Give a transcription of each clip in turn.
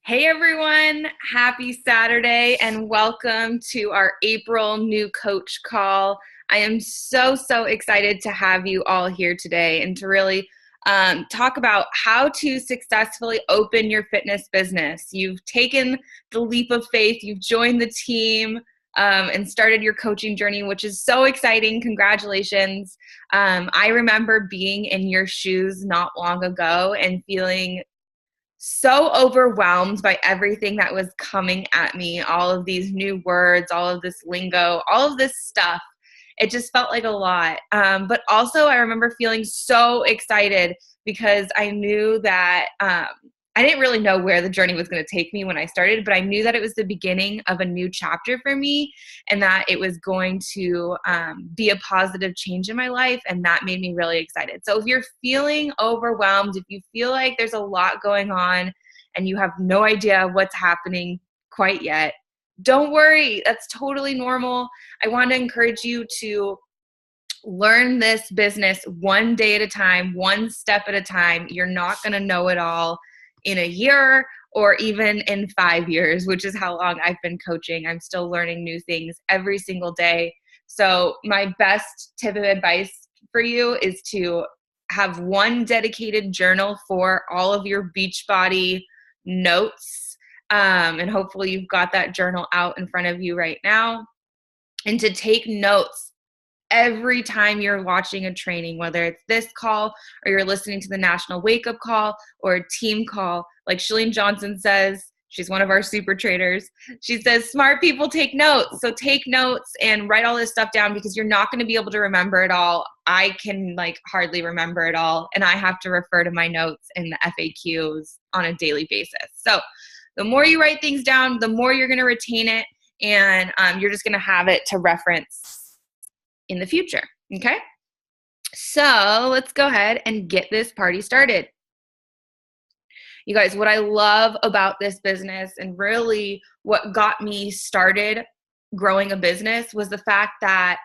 Hey everyone, happy Saturday and welcome to our April new coach call. I am so excited to have you all here today and to really talk about how to successfully open your fitness business. You've taken the leap of faith, you've joined the team and started your coaching journey, which is so exciting. Congratulations. I remember being in your shoes not long ago and feeling so overwhelmed by everything that was coming at me, all of these new words, all of this lingo, all of this stuff. It just felt like a lot. But also, I remember feeling so excited because I knew that I didn't really know where the journey was going to take me when I started, but I knew that it was the beginning of a new chapter for me and that it was going to be a positive change in my life. And that made me really excited. So if you're feeling overwhelmed, if you feel like there's a lot going on and you have no idea what's happening quite yet, don't worry. That's totally normal. I want to encourage you to learn this business one day at a time, one step at a time. You're not going to know it all in a year or even in 5 years, which is how long I've been coaching. I'm still learning new things every single day. So my best tip of advice for you is to have one dedicated journal for all of your Beachbody notes. And hopefully you've got that journal out in front of you right now. And to take notes every time you're watching a training, whether it's this call or you're listening to the National Wake Up Call or a team call. Like Chalene Johnson says, she's one of our super traders. She says, smart people take notes. So take notes and write all this stuff down because you're not going to be able to remember it all. I can hardly remember it all. And I have to refer to my notes in the FAQs on a daily basis. So the more you write things down, the more you're going to retain it. And you're just going to have it to reference in the future. Okay. So let's go ahead and get this party started. You guys, what I love about this business and really what got me started growing a business was the fact that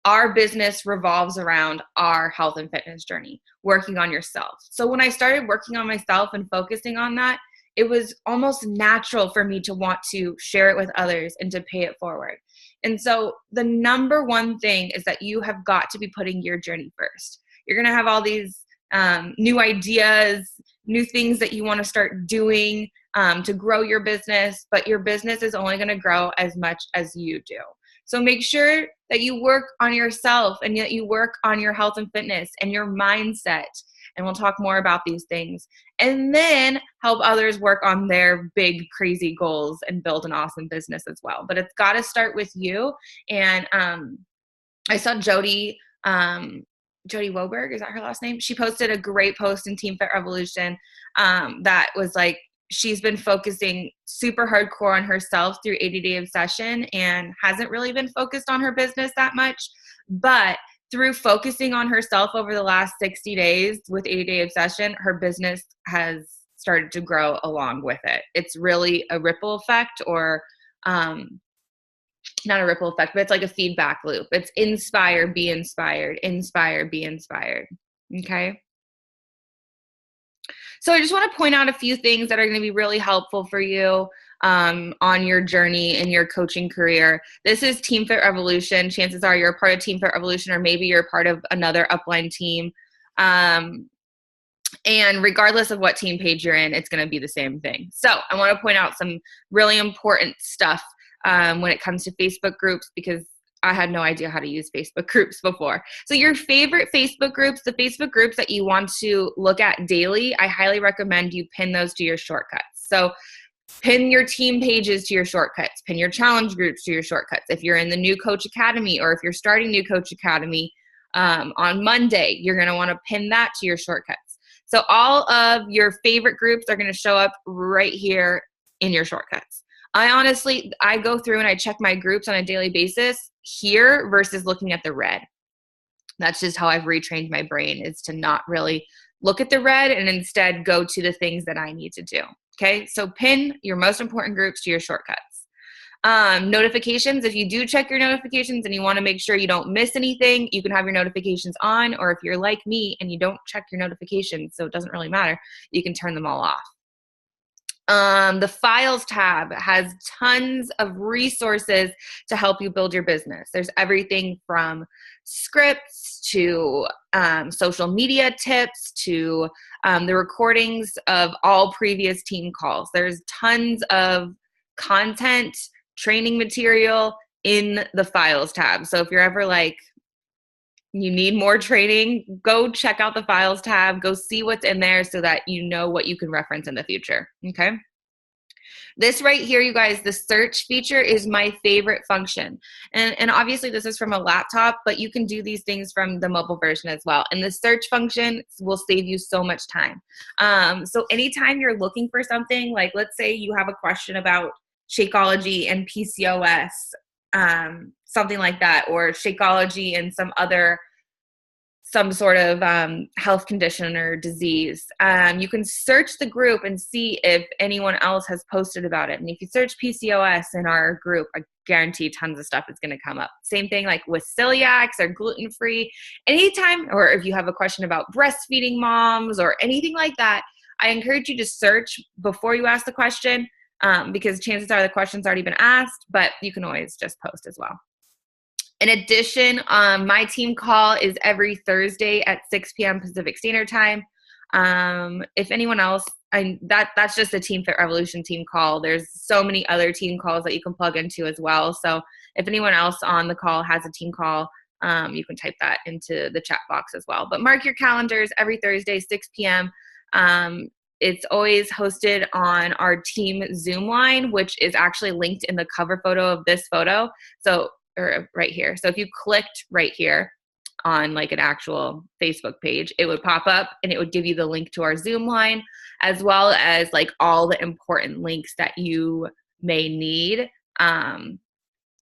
our business revolves around our health and fitness journey, working on yourself. So when I started working on myself and focusing on that, it was almost natural for me to want to share it with others and to pay it forward. And so the number one thing is that you have got to be putting your journey first. You're going to have all these new ideas, new things that you want to start doing to grow your business, but your business is only going to grow as much as you do. So make sure that you work on yourself and that you work on your health and fitness and your mindset. And we'll talk more about these things. And then help others work on their big, crazy goals and build an awesome business as well. But it's got to start with you. And I saw Jody Woberg, is that her last name? She posted a great post in Team Fit Revolution that was like, she's been focusing super hardcore on herself through 80-Day Obsession and hasn't really been focused on her business that much. But through focusing on herself over the last 60 days with 80-Day Obsession, her business has started to grow along with it. It's really a ripple effect or not a ripple effect, but it's like a feedback loop. It's inspire, be inspired, inspire, be inspired. Okay. So I just want to point out a few things that are going to be really helpful for you on your journey in your coaching career. This is Team Fit Revolution. Chances are you're a part of Team Fit Revolution, or maybe you're a part of another upline team. And regardless of what team page you're in, it's going to be the same thing. So I want to point out some really important stuff when it comes to Facebook groups, because I had no idea how to use Facebook groups before. So your favorite Facebook groups, the Facebook groups that you want to look at daily, I highly recommend you pin those to your shortcuts. So pin your team pages to your shortcuts, pin your challenge groups to your shortcuts. If you're in the New Coach Academy, or if you're starting New Coach Academy on Monday, you're going to want to pin that to your shortcuts. So all of your favorite groups are going to show up right here in your shortcuts. I go through and I check my groups on a daily basis here versus looking at the red. That's just how I've retrained my brain, is to not really look at the red and instead go to the things that I need to do. Okay, so pin your most important groups to your shortcuts. Notifications, if you do check your notifications and you want to make sure you don't miss anything, you can have your notifications on, or if you're like me and you don't check your notifications, so it doesn't really matter, you can turn them all off. The files tab has tons of resources to help you build your business. There's everything from scripts to social media tips to the recordings of all previous team calls. There's tons of content, training material in the files tab. So if you're ever like, you need more training, go check out the files tab, go see what's in there so that you know what you can reference in the future, okay? This right here, you guys, the search feature is my favorite function. And obviously this is from a laptop, but you can do these things from the mobile version as well. And the search function will save you so much time. So anytime you're looking for something, like let's say you have a question about Shakeology and PCOS, something like that, or Shakeology and some sort of health condition or disease. You can search the group and see if anyone else has posted about it. And if you search PCOS in our group, I guarantee tons of stuff is going to come up. Same thing like with celiacs or gluten-free. Anytime, or if you have a question about breastfeeding moms or anything like that, I encourage you to search before you ask the question, because chances are the question's already been asked, but you can always just post as well. In addition, my team call is every Thursday at 6 p.m. Pacific Standard Time. If anyone else, that's just a Team Fit Revolution team call. There's so many other team calls that you can plug into as well. So if anyone else on the call has a team call, you can type that into the chat box as well. But mark your calendars every Thursday, 6 p.m. It's always hosted on our team Zoom line, which is actually linked in the cover photo of this photo. Or right here. So if you clicked right here on like an actual Facebook page, it would pop up and it would give you the link to our Zoom line, as well as like all the important links that you may need,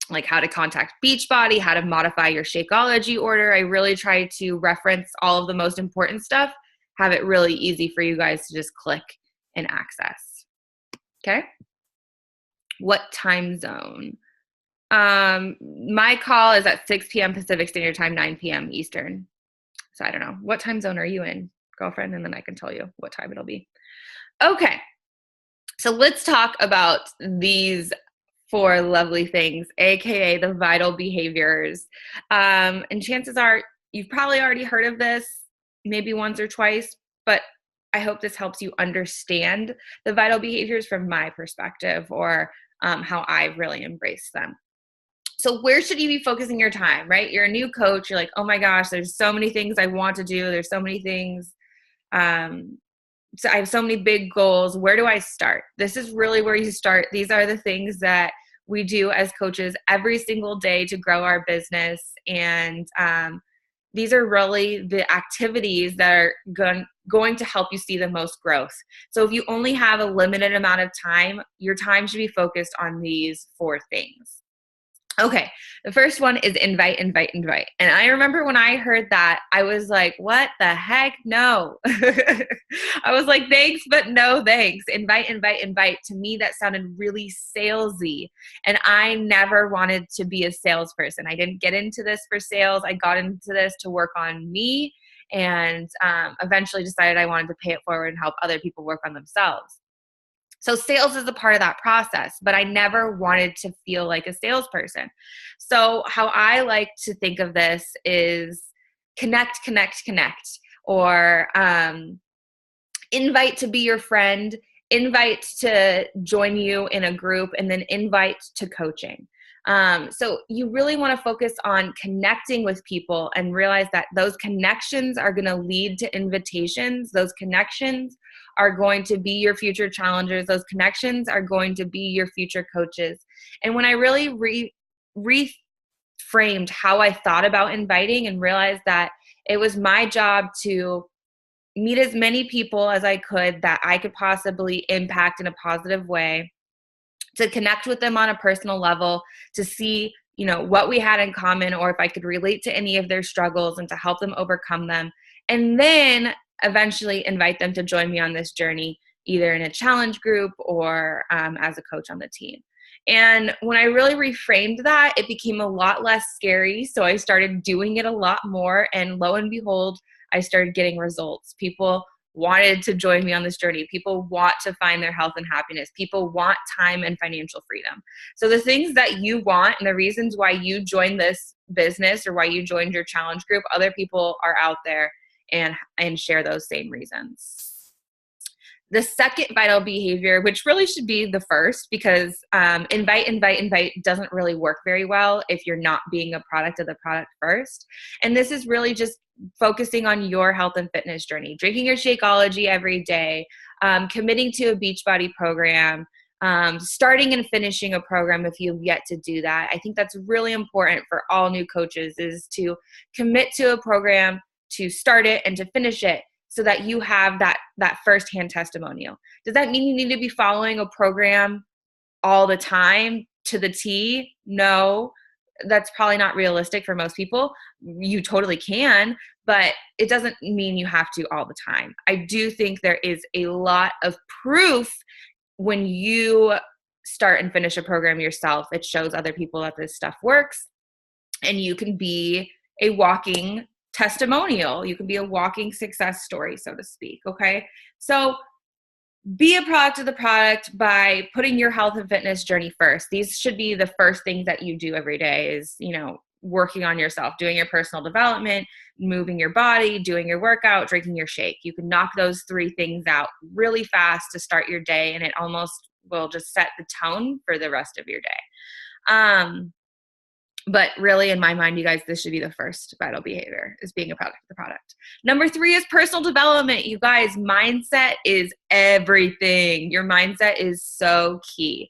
like how to contact Beachbody, how to modify your Shakeology order. I really try to reference all of the most important stuff, have it really easy for you guys to just click and access. Okay. What time zone? My call is at 6 p.m. Pacific Standard Time, 9 p.m. Eastern. So I don't know. What time zone are you in, girlfriend? And then I can tell you what time it'll be. Okay. So let's talk about these 4 lovely things, AKA the vital behaviors. And chances are you've probably already heard of this, maybe once or twice, but I hope this helps you understand the vital behaviors from my perspective, or how I've really embraced them. So where should you be focusing your time, right? You're a new coach. You're like, oh my gosh, there's so many things I want to do. There's so many things. So I have so many big goals. Where do I start? This is really where you start. These are the things that we do as coaches every single day to grow our business. And these are really the activities that are going to help you see the most growth. So if you only have a limited amount of time, your time should be focused on these 4 things. Okay, the first one is invite, invite, invite. And I remember when I heard that, I was like, what the heck? No. I was like, thanks, but no thanks. Invite, invite, invite. To me, that sounded really salesy. And I never wanted to be a salesperson. I didn't get into this for sales. I got into this to work on me, and eventually decided I wanted to pay it forward and help other people work on themselves. So sales is a part of that process, but I never wanted to feel like a salesperson. So how I like to think of this is connect, connect, connect, or invite to be your friend, invite to join you in a group, and then invite to coaching. So you really want to focus on connecting with people and realize that those connections are going to lead to invitations. Those connections are going to be your future challengers. Those connections are going to be your future coaches. And when I really reframed how I thought about inviting and realized that it was my job to meet as many people as I could that I could possibly impact in a positive way, to connect with them on a personal level, to see, what we had in common, or if I could relate to any of their struggles and to help them overcome them. And then eventually invite them to join me on this journey, either in a challenge group or as a coach on the team. And when I really reframed that, it became a lot less scary. So I started doing it a lot more. And lo and behold, I started getting results. People wanted to join me on this journey. People want to find their health and happiness. People want time and financial freedom. So the things that you want and the reasons why you joined this business or why you joined your challenge group, other people are out there and share those same reasons. The second vital behavior, which really should be the first, because invite doesn't really work very well if you're not being a product of the product first. And this is really just focusing on your health and fitness journey, drinking your Shakeology every day, committing to a Beachbody program, starting and finishing a program if you've yet to do that. I think that's really important for all new coaches, is to commit to a program, to start it and to finish it, so that you have that firsthand testimonial. Does that mean you need to be following a program all the time to the T? No, that's probably not realistic for most people. You totally can, but it doesn't mean you have to all the time. I do think there is a lot of proof when you start and finish a program yourself. It shows other people that this stuff works, and you can be a walking testimonial. You can be a walking success story, so to speak. Okay. So be a product of the product by putting your health and fitness journey first. These should be the first things that you do every day, is, working on yourself, doing your personal development, moving your body, doing your workout, drinking your shake. You can knock those 3 things out really fast to start your day, and it almost will just set the tone for the rest of your day. But really, in my mind, you guys, this should be the first vital behavior, is being a product of the product. Number 3 is personal development. You guys, mindset is everything. Your mindset is so key.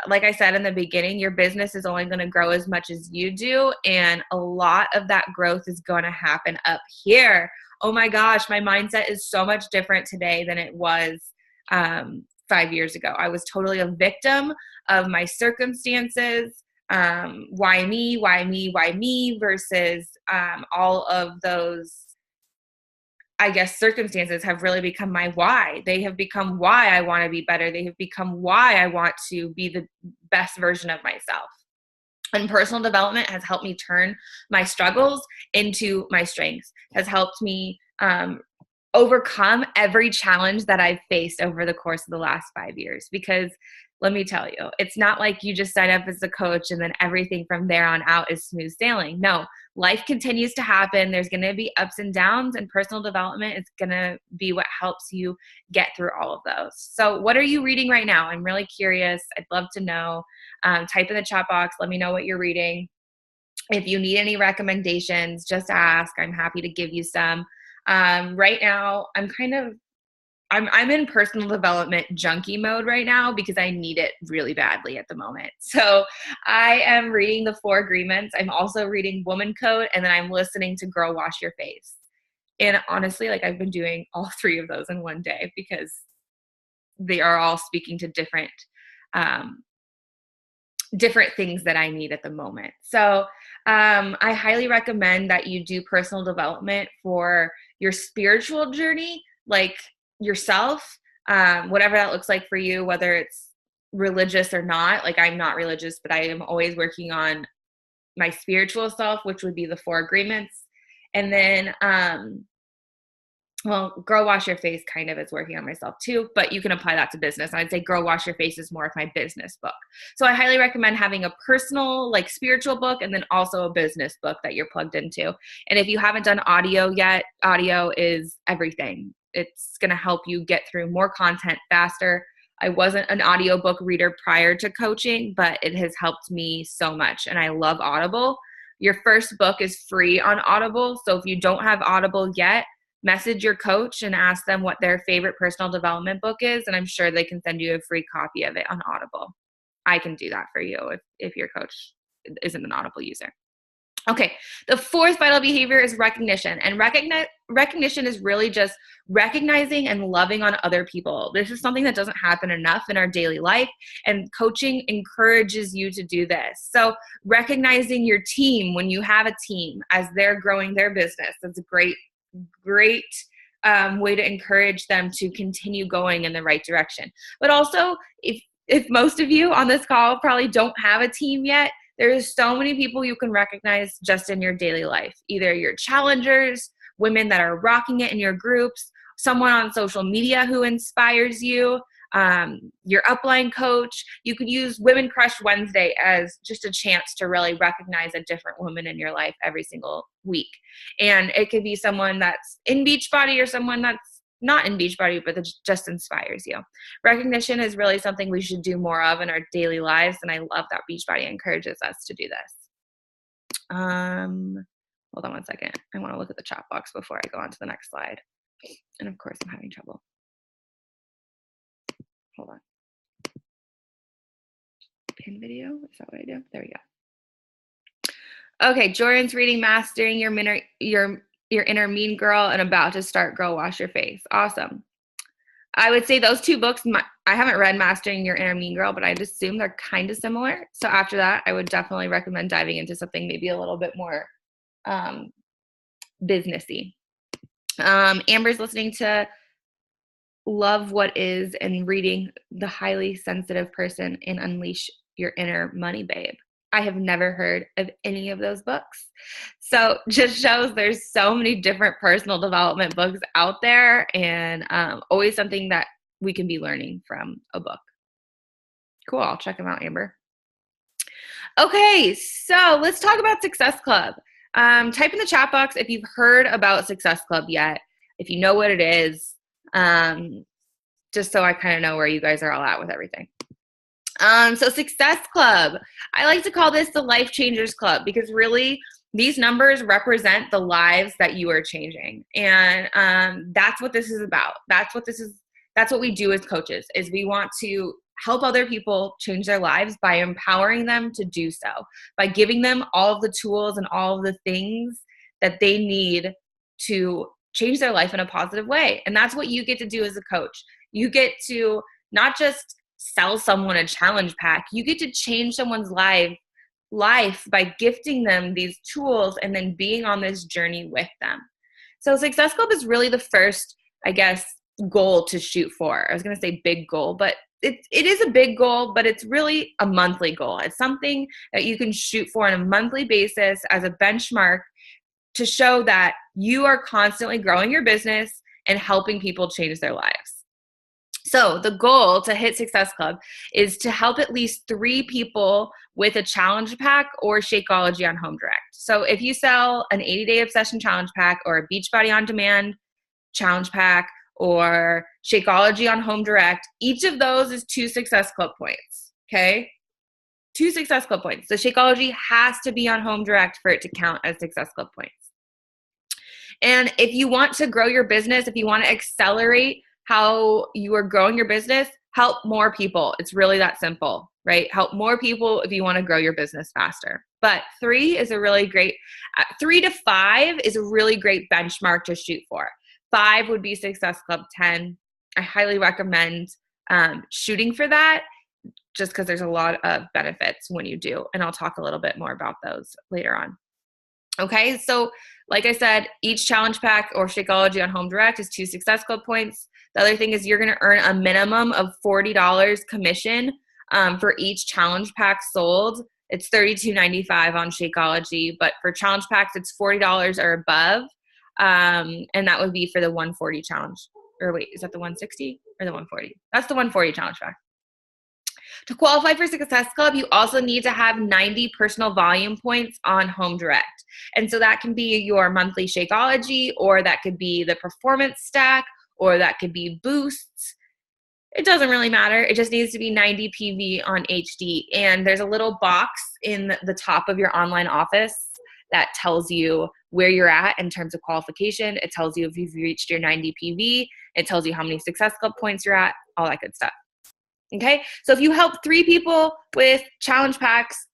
Like I said in the beginning, your business is only going to grow as much as you do. And a lot of that growth is going to happen up here. Oh my gosh, my mindset is so much different today than it was 5 years ago. I was totally a victim of my circumstances. Why me versus all of those, I guess, circumstances have really become my why. They have become why I want to be better. They have become why I want to be the best version of myself. And personal development has helped me turn my struggles into my strengths, has helped me overcome every challenge that I've faced over the course of the last 5 years. Because let me tell you, it's not like you just sign up as a coach and then everything from there on out is smooth sailing. No, life continues to happen. There's going to be ups and downs, and personal development is going to be what helps you get through all of those. So what are you reading right now? I'm really curious. I'd love to know. Type in the chat box. Let me know what you're reading. If you need any recommendations, just ask. I'm happy to give you some. Right now, I'm in personal development junkie mode right now because I need it really badly at the moment. So I am reading The 4 Agreements. I'm also reading Woman Code, and then I'm listening to Girl Wash Your Face. And honestly, I've been doing all 3 of those in one day because they are all speaking to different things that I need at the moment. So I highly recommend that you do personal development for your spiritual journey, like yourself, whatever that looks like for you, whether it's religious or not. I'm not religious, but I am always working on my spiritual self, which would be the 4 Agreements. And then, Girl Wash Your Face kind of is working on myself too, but you can apply that to business. I'd say Girl Wash Your Face is more of my business book. So I highly recommend having a personal, spiritual book, and then also a business book that you're plugged into. And if you haven't done audio yet, audio is everything. It's going to help you get through more content faster. I wasn't an audiobook reader prior to coaching, but it has helped me so much. And I love Audible. Your first book is free on Audible. So if you don't have Audible yet, message your coach and ask them what their favorite personal development book is. And I'm sure they can send you a free copy of it on Audible. I can do that for you if your coach isn't an Audible user. Okay, the 4th vital behavior is recognition. And recognition is really just recognizing and loving on other people. This is something that doesn't happen enough in our daily life, and coaching encourages you to do this. So recognizing your team when you have a team as they're growing their business, that's a great way to encourage them to continue going in the right direction. But also, if most of you on this call probably don't have a team yet, there's so many people you can recognize just in your daily life, either your challengers women that are rocking it in your groups, someone on social media who inspires you, your upline coach. You could use Women Crush Wednesday as just a chance to really recognize a different woman in your life every single week. And it could be someone that's in Beachbody or someone that's not in Beachbody, but that just inspires you. Recognition is really something we should do more of in our daily lives, and I love that Beachbody encourages us to do this. Hold on one second. I want to look at the chat box before I go on to the next slide. And of course, I'm having trouble. Hold on. Pin video? Is that what I do? There we go. Okay, Jordan's reading Mastering Your Inner Mean Girl and about to start Girl Wash Your Face. Awesome. I would say those two books, I haven't read Mastering Your Inner Mean Girl, but I'd assume they're kind of similar. So after that, I would definitely recommend diving into something maybe a little bit more businessy. Amber's listening to Love What Is and reading The Highly Sensitive Person and Unleash Your Inner Money Babe. I have never heard of any of those books. So just shows there's so many different personal development books out there, and always something that we can be learning from a book. Cool, I'll check them out, Amber. Okay, so let's talk about Success Club. Type in the chat box if you've heard about Success Club yet, if you know what it is, just so I kind of know where you guys are all at with everything. So Success Club, I like to call this the Life Changers Club, because really these numbers represent the lives that you are changing. And that's what this is about. That's what we do as coaches, is we want to help other people change their lives by empowering them to do so, by giving them all of the tools and all of the things that they need to change their life in a positive way. And that's what you get to do as a coach. You get to not just sell someone a challenge pack, you get to change someone's life by gifting them these tools and then being on this journey with them. So Success Club is really the first, I guess, goal to shoot for. I was going to say big goal, but it is a big goal, but it's really a monthly goal. It's something that you can shoot for on a monthly basis as a benchmark to show that you are constantly growing your business and helping people change their lives. So the goal to hit Success Club is to help at least 3 people with a challenge pack or Shakeology on Home Direct. So if you sell an 80-day obsession challenge pack or a Beachbody on Demand challenge pack or Shakeology on Home Direct, each of those is 2 Success Club points, okay? 2 Success Club points. The Shakeology has to be on Home Direct for it to count as Success Club points. And if you want to grow your business, if you want to accelerate how you are growing your business, help more people. It's really that simple, right? Help more people if you want to grow your business faster. But 3 is a really great, 3 to 5 is a really great benchmark to shoot for. 5 would be Success Club 10. I highly recommend shooting for that, just because there's a lot of benefits when you do. And I'll talk a little bit more about those later on. Okay, so like I said, each challenge pack or Shakeology on Home Direct is 2 Success Club points. The other thing is you're going to earn a minimum of $40 commission for each challenge pack sold. It's $32.95 on Shakeology, but for challenge packs, it's $40 or above. And that would be for the 140 challenge. Or wait, is that the 160 or the 140? That's the 140 challenge pack. To qualify for Success Club, you also need to have 90 personal volume points on Home Direct. And so that can be your monthly Shakeology, or that could be the Performance Stack, or that could be Boosts. It doesn't really matter. It just needs to be 90 PV on HD. And there's a little box in the top of your online office that tells you where you're at in terms of qualification. It tells you if you've reached your 90 PV. It tells you how many Success Club points you're at, all that good stuff. Okay, so if you help 3 people with challenge packs,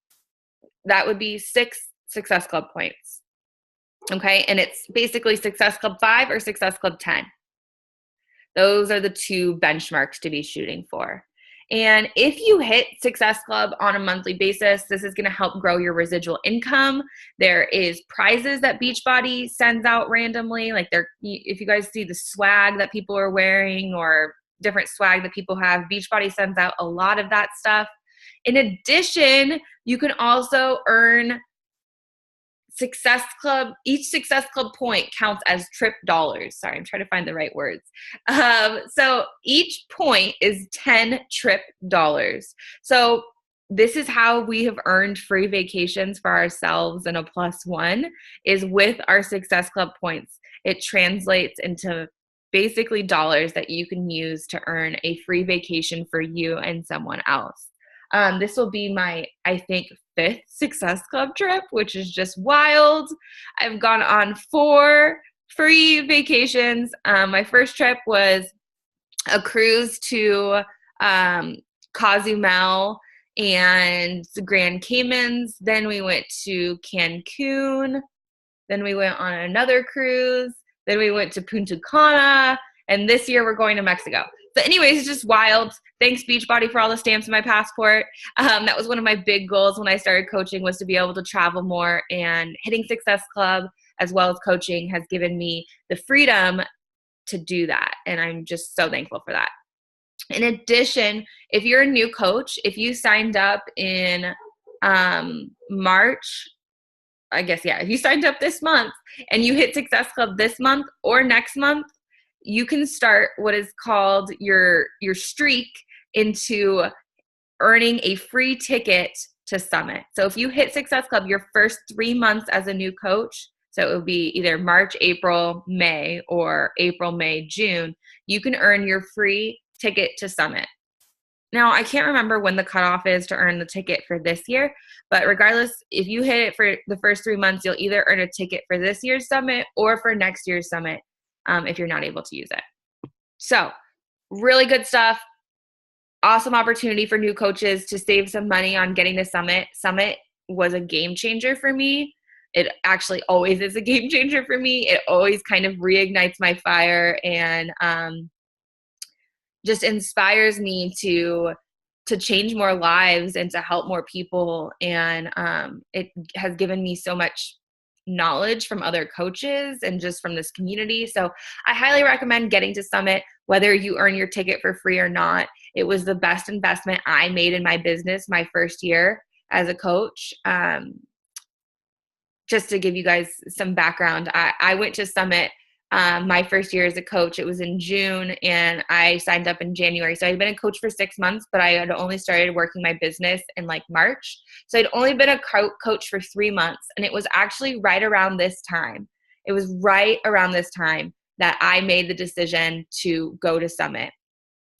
that would be 6 Success Club points. Okay, and it's basically Success Club 5 or Success Club 10. Those are the 2 benchmarks to be shooting for. And if you hit Success Club on a monthly basis, this is going to help grow your residual income. There is prizes that Beachbody sends out randomly. Like if you guys see the swag that people are wearing or different swag that people have, Beachbody sends out a lot of that stuff. In addition, you can also earn each Success Club point counts as trip dollars. Sorry, I'm trying to find the right words. So each point is 10 trip dollars. So this is how we have earned free vacations for ourselves, and a +1 is with our Success Club points. It translates into basically dollars that you can use to earn a free vacation for you and someone else. This will be my, I think, 5th Success Club trip, which is just wild. I've gone on 4 free vacations. My first trip was a cruise to Cozumel and the Grand Caymans. Then we went to Cancun. Then we went on another cruise. Then we went to Punta Cana. And this year we're going to Mexico. So anyways, it's just wild. Thanks, Beachbody, for all the stamps in my passport. That was one of my big goals when I started coaching, was to be able to travel more. And hitting Success Club as well as coaching has given me the freedom to do that. And I'm just so thankful for that. In addition, if you're a new coach, if you signed up in March, if you signed up this month and you hit Success Club this month or next month, you can start what is called your streak into earning a free ticket to Summit. So if you hit Success Club your first 3 months as a new coach, so it would be either March, April, May, or April, May, June, you can earn your free ticket to Summit. Now, I can't remember when the cutoff is to earn the ticket for this year, but regardless, if you hit it for the first 3 months, you'll either earn a ticket for this year's Summit or for next year's Summit if you're not able to use it. So, really good stuff. Awesome opportunity for new coaches to save some money on getting to Summit. Summit was a game changer for me. It actually always is a game changer for me. It always kind of reignites my fire and just inspires me to change more lives and to help more people. And it has given me so much knowledge from other coaches and just from this community. So I highly recommend getting to Summit, whether you earn your ticket for free or not. It was the best investment I made in my business my first year as a coach. Just to give you guys some background, I went to Summit my first year as a coach. It was in June and I signed up in January. So I'd been a coach for 6 months, but I had only started working my business in like March. So I'd only been a coach for 3 months. And it was actually right around this time. It was right around this time that I made the decision to go to Summit.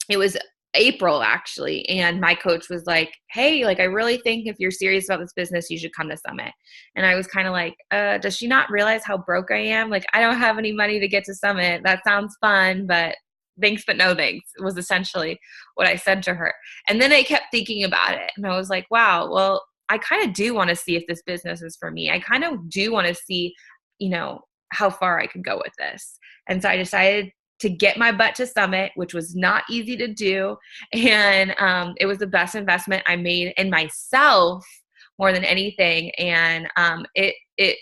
It was April actually. And my coach was like, hey, like, I really think if you're serious about this business, you should come to Summit. And I was kind of like, does she not realize how broke I am? Like, I don't have any money to get to Summit. That sounds fun, but thanks, but no thanks, was essentially what I said to her. And then I kept thinking about it. And I was like, wow, well, I kind of do want to see if this business is for me. I kind of do want to see, how far I could go with this. And so I decided to get my butt to Summit, which was not easy to do. And it was the best investment I made in myself more than anything. And it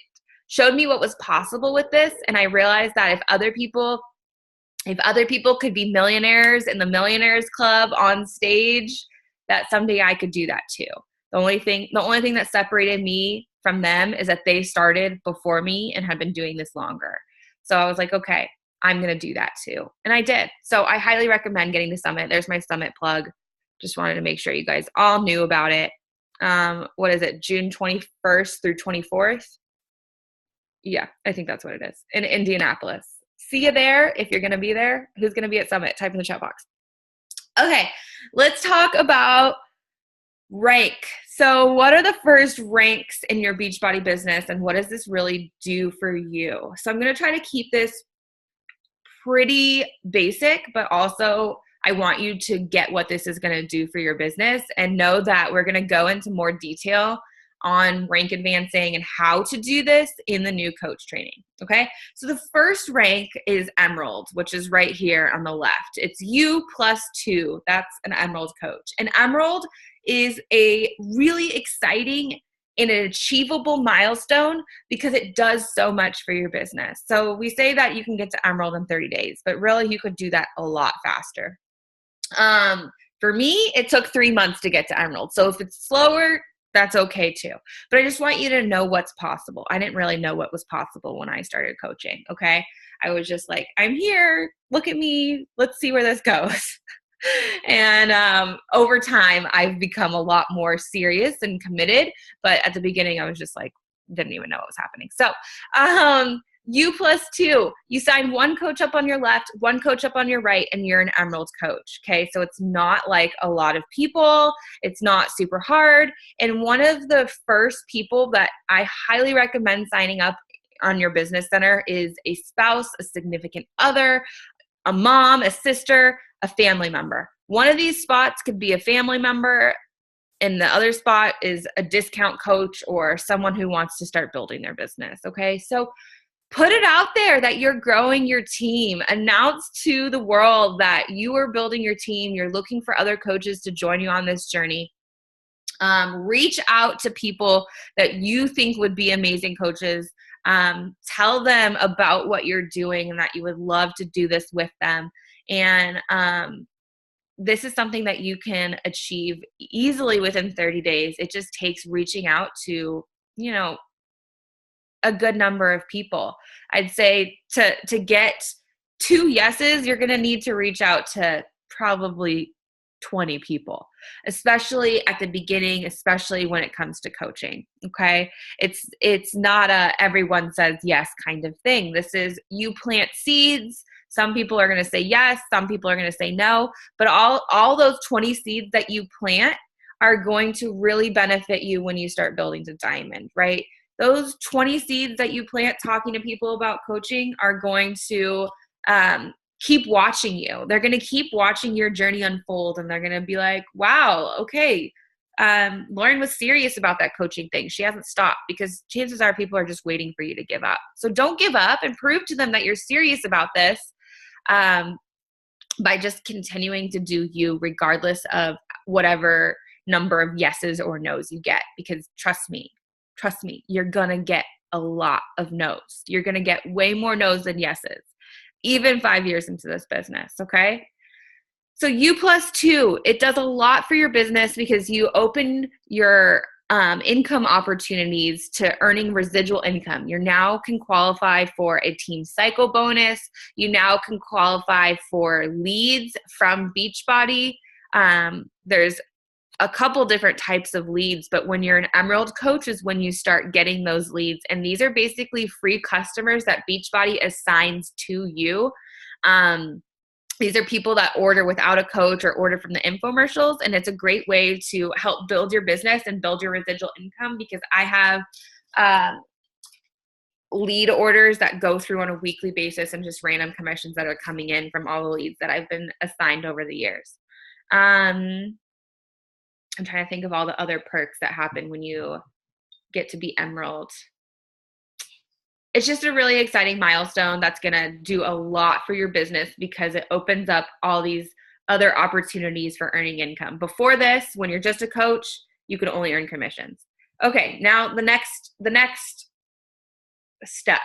showed me what was possible with this. And I realized that if other people could be millionaires in the Millionaires Club on stage, that someday I could do that too. The only thing that separated me from them is that they started before me and had been doing this longer. So I was like, okay, I'm going to do that too. And I did. So I highly recommend getting to Summit. There's my Summit plug. Just wanted to make sure you guys all knew about it. What is it? June 21st through 24th? Yeah, I think that's what it is. In Indianapolis. See you there if you're going to be there. Who's going to be at Summit? Type in the chat box. Okay, let's talk about rank. So what are the first ranks in your Beachbody business and what does this really do for you? So I'm going to try to keep this pretty basic, but also I want you to get what this is going to do for your business and know that we're going to go into more detail on rank advancing and how to do this in the new coach training. Okay. So the first rank is Emerald, which is right here on the left. It's you +2. That's an Emerald coach. And Emerald is a really exciting and an achievable milestone because it does so much for your business. So we say that you can get to Emerald in 30 days, but really you could do that a lot faster. For me, it took 3 months to get to Emerald. So if it's slower, That's okay too. But I just want you to know what's possible. I didn't really know what was possible when I started coaching. Okay. I was just like, I'm here. Look at me. Let's see where this goes. And over time, I've become a lot more serious and committed. But at the beginning, I was just like, didn't even know what was happening. So, U+2, you sign one coach up on your left, one coach up on your right, and you're an Emerald coach. Okay. So it's not like a lot of people, it's not super hard. And one of the first people that I highly recommend signing up on your business center is a spouse, a significant other, a mom, a sister, a family member. One of these spots could be a family member, and the other spot is a discount coach or someone who wants to start building their business. Okay. So put it out there that you're growing your team. Announce to the world that you are building your team. You're looking for other coaches to join you on this journey. Reach out to people that you think would be amazing coaches. Tell them about what you're doing and that you would love to do this with them. And this is something that you can achieve easily within 30 days. It just takes reaching out to, a good number of people. I'd say to get 2 yeses, you're going to need to reach out to probably 20 people, especially at the beginning, especially when it comes to coaching. Okay. It's not a everyone says yes kind of thing. This is, you plant seeds. Some people are going to say yes. Some people are going to say no, but all those 20 seeds that you plant are going to really benefit you when you start building to diamond, right? Those 20 seeds that you plant talking to people about coaching are going to keep watching you. They're going to keep watching your journey unfold, and they're going to be like, wow, okay, Lauren was serious about that coaching thing. She hasn't stopped, because chances are people are just waiting for you to give up. So don't give up, and prove to them that you're serious about this by just continuing to do you regardless of whatever number of yeses or nos you get, because trust me, you're going to get a lot of no's. You're going to get way more no's than yeses, even 5 years into this business. Okay. So U+2, it does a lot for your business because you open your income opportunities to earning residual income. You now can qualify for a team cycle bonus. You now can qualify for leads from Beachbody. There's a couple different types of leads, but when you're an Emerald coach is when you start getting those leads. And these are basically free customers that Beachbody assigns to you. These are people that order without a coach or order from the infomercials. And it's a great way to help build your business and build your residual income, because I have lead orders that go through on a weekly basis and just random commissions that are coming in from all the leads that I've been assigned over the years. I'm trying to think of all the other perks that happen when you get to be Emerald. It's just a really exciting milestone that's going to do a lot for your business, because it opens up all these other opportunities for earning income. Before this, when you're just a coach, you could only earn commissions. Okay, now the next step.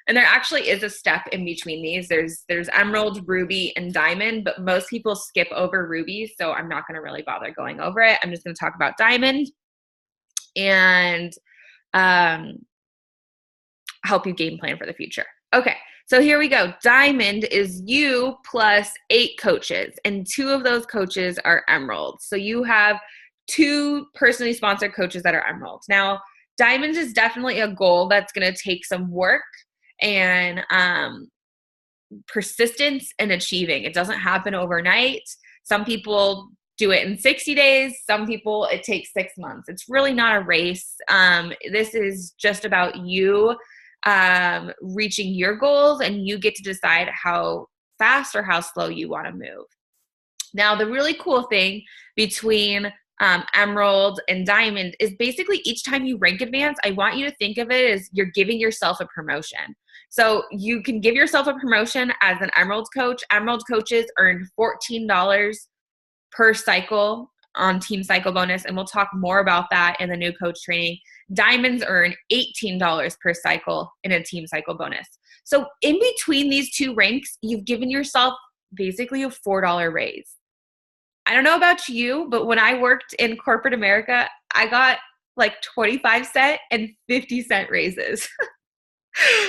And there actually is a step in between these. There's Emerald, Ruby, and Diamond, but most people skip over Ruby, so I'm not going to really bother going over it. I'm just going to talk about Diamond and help you game plan for the future. Okay, so here we go. Diamond is you plus 8 coaches, and 2 of those coaches are Emerald. So you have 2 personally sponsored coaches that are Emerald. Now, Diamond is definitely a goal that's going to take some work and persistence in achieving. It doesn't happen overnight. Some people do it in 60 days. Some people, it takes 6 months. It's really not a race. This is just about you reaching your goals, and you get to decide how fast or how slow you want to move. Now, the really cool thing between Emerald and Diamond is basically each time you rank advance, I want you to think of it as you're giving yourself a promotion. So you can give yourself a promotion as an Emerald coach. Emerald coaches earn $14 per cycle on Team Cycle Bonus, and we'll talk more about that in the new coach training. Diamonds earn $18 per cycle in a Team Cycle Bonus. So in between these 2 ranks, you've given yourself basically a $4 raise. I don't know about you, but when I worked in corporate America, I got like 25-cent and 50-cent raises.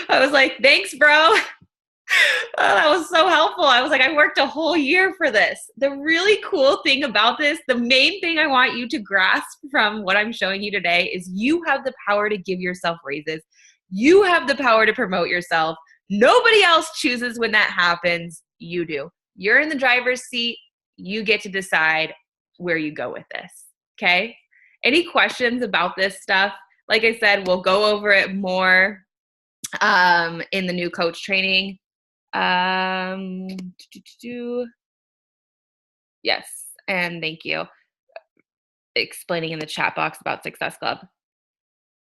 I was like, thanks, bro. Oh, that was so helpful. I was like, I worked a whole year for this. The really cool thing about this, the main thing I want you to grasp from what I'm showing you today is you have the power to give yourself raises. You have the power to promote yourself. Nobody else chooses when that happens. You do. You're in the driver's seat. You get to decide where you go with this. Okay? Any questions about this stuff? Like I said, we'll go over it more in the new coach training. Yes, and thank you. Explaining in the chat box about Success Club.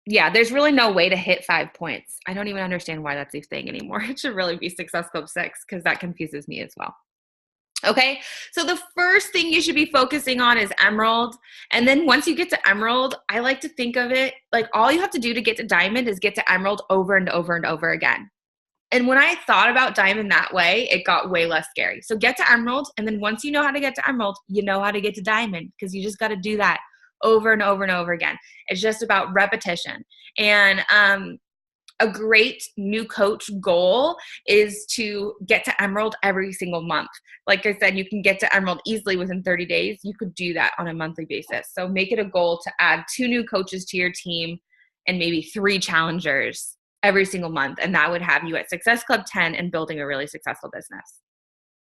Yeah, there's really no way to hit 5 points. I don't even understand why that's a thing anymore. It should really be Success Club 6 because that confuses me as well. Okay, so the first thing you should be focusing on is Emerald. And then once you get to Emerald, I like to think of it like all you have to do to get to Diamond is get to Emerald over and over and over again. And when I thought about Diamond that way, it got way less scary. So get to Emerald, and then once you know how to get to Emerald, you know how to get to Diamond because you just got to do that over and over and over again. It's just about repetition. And a great new coach goal is to get to Emerald every single month. Like I said, you can get to Emerald easily within 30 days. You could do that on a monthly basis. So make it a goal to add 2 new coaches to your team and maybe 3 challengers every single month. And that would have you at Success Club 10 and building a really successful business.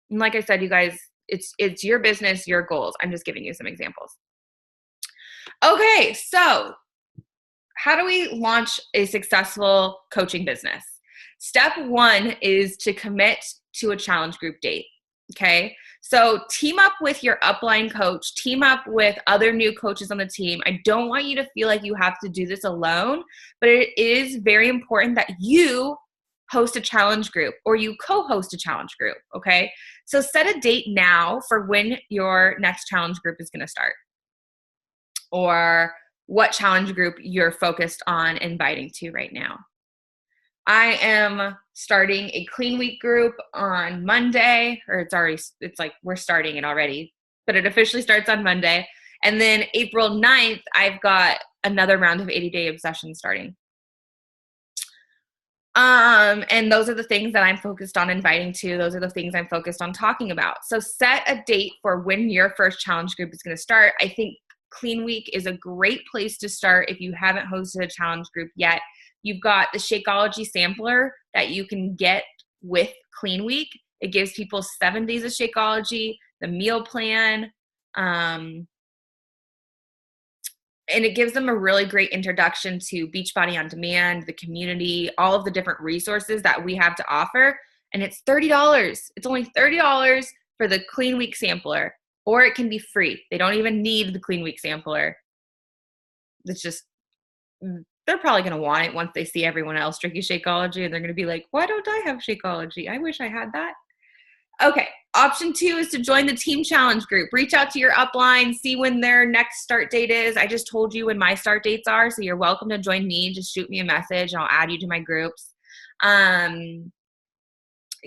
And like I said, you guys, it's your business, your goals. I'm just giving you some examples. Okay, so how do we launch a successful coaching business? Step 1 is to commit to a challenge group date. Okay, so team up with your upline coach, team up with other new coaches on the team. I don't want you to feel like you have to do this alone, but it is very important that you host a challenge group or you co-host a challenge group. Okay, so set a date now for when your next challenge group is going to start, or what challenge group you're focused on inviting to right now. I am starting a Clean Week group on Monday, or it's like we're starting it already, but it officially starts on Monday. And then April 9th, I've got another round of 80-day obsession starting. And those are the things that I'm focused on inviting to. Those are the things I'm focused on talking about. So set a date for when your first challenge group is going to start. I think Clean Week is a great place to start if you haven't hosted a challenge group yet. You've got the Shakeology sampler that you can get with Clean Week. It gives people 7 days of Shakeology, the meal plan, and it gives them a really great introduction to Beachbody On Demand, the community, all of the different resources that we have to offer. And it's $30. It's only $30 for the Clean Week sampler, or it can be free. They don't even need the Clean Week sampler. It's just, they're probably going to want it once they see everyone else drinking Shakeology, and they're going to be like, why don't I have Shakeology? I wish I had that. Okay, option 2 is to join the team challenge group. Reach out to your upline, see when their next start date is. I just told you when my start dates are, so you're welcome to join me. Just shoot me a message, and I'll add you to my groups.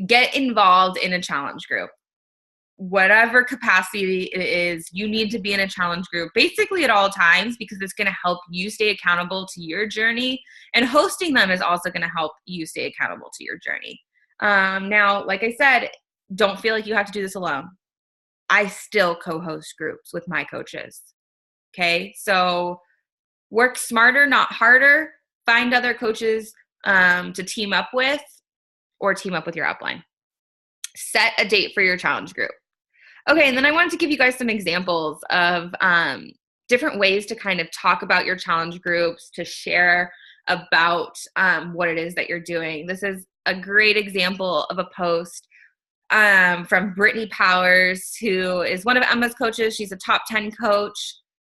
Get involved in a challenge group. Whatever capacity it is, you need to be in a challenge group basically at all times because it's going to help you stay accountable to your journey, and hosting them is also going to help you stay accountable to your journey. Now, like I said, don't feel like you have to do this alone. I still co-host groups with my coaches. Okay, so work smarter, not harder. Find other coaches to team up with, or team up with your upline. Set a date for your challenge group. Okay, and then I wanted to give you guys some examples of different ways to kind of talk about your challenge groups, to share about what it is that you're doing. This is a great example of a post from Brittany Powers, who is one of Emma's coaches. She's a top 10 coach,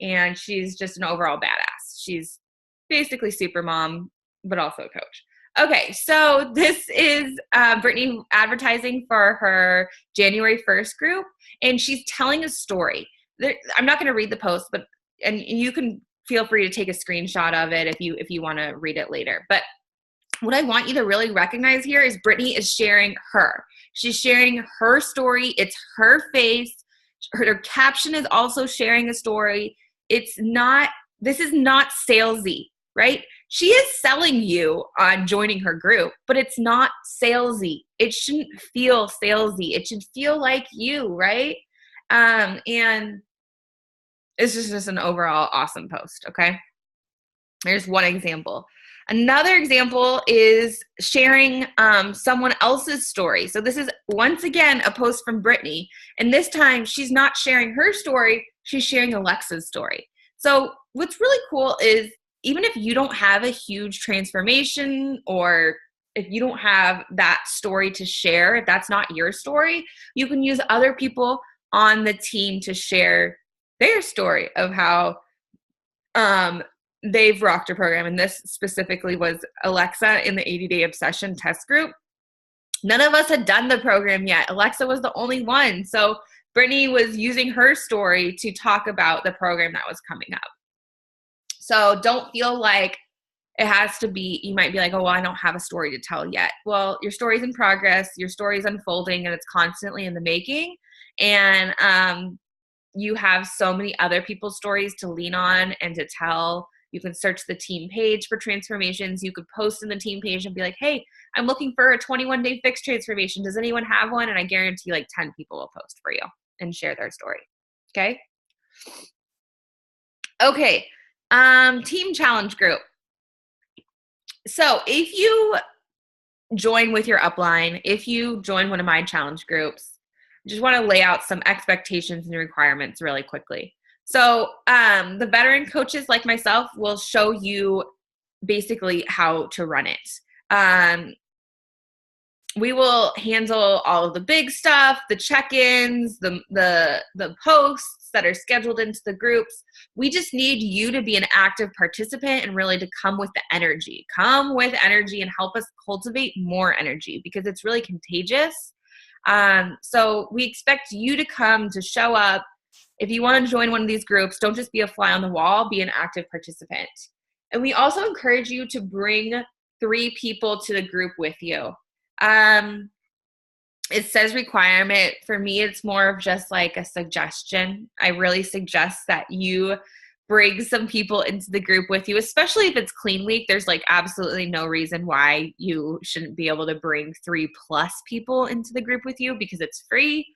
and she's just an overall badass. She's basically super mom, but also a coach. Okay, so this is Brittany advertising for her January 1st group, and she's telling a story. I'm not going to read the post, and you can feel free to take a screenshot of it if you want to read it later. But what I want you to really recognize here is Brittany is sharing her. She's sharing her story. It's her face. Her caption is also sharing a story. It's not this is not salesy, right? She is selling you on joining her group, but it's not salesy. It shouldn't feel salesy. It should feel like you, right? And it's just an overall awesome post, okay? There's one example. Another example is sharing someone else's story. So this is, once again, a post from Brittany. And this time, she's not sharing her story. She's sharing Alexa's story. So what's really cool is, even if you don't have a huge transformation, or if you don't have that story to share, if that's not your story, you can use other people on the team to share their story of how they've rocked a program. And this specifically was Alexa in the 80-day obsession test group. None of us had done the program yet. Alexa was the only one. So Brittany was using her story to talk about the program that was coming up. So don't feel like it has to be, you might be like, oh, well, I don't have a story to tell yet. Well, your story's in progress, your story's unfolding, and it's constantly in the making. And you have so many other people's stories to lean on and to tell. You can search the team page for transformations. You could post in the team page and be like, hey, I'm looking for a 21-day fixed transformation. Does anyone have one? And I guarantee like 10 people will post for you and share their story. Okay. Okay. Team challenge group. So if you join with your upline, if you join one of my challenge groups, I just want to lay out some expectations and requirements really quickly. So the veteran coaches like myself will show you basically how to run it. We will handle all of the big stuff, the check-ins, the posts that are scheduled into the groups. We just need you to be an active participant and really to come with the energy. Come with energy and help us cultivate more energy, because it's really contagious. So we expect you to come, to show up. If you want to join one of these groups, don't just be a fly on the wall, be an active participant. And we also encourage you to bring 3 people to the group with you. It says requirement. For me, it's more of just like a suggestion. I really suggest that you bring some people into the group with you, especially if it's clean week. There's like absolutely no reason why you shouldn't be able to bring 3+ people into the group with you, because it's free.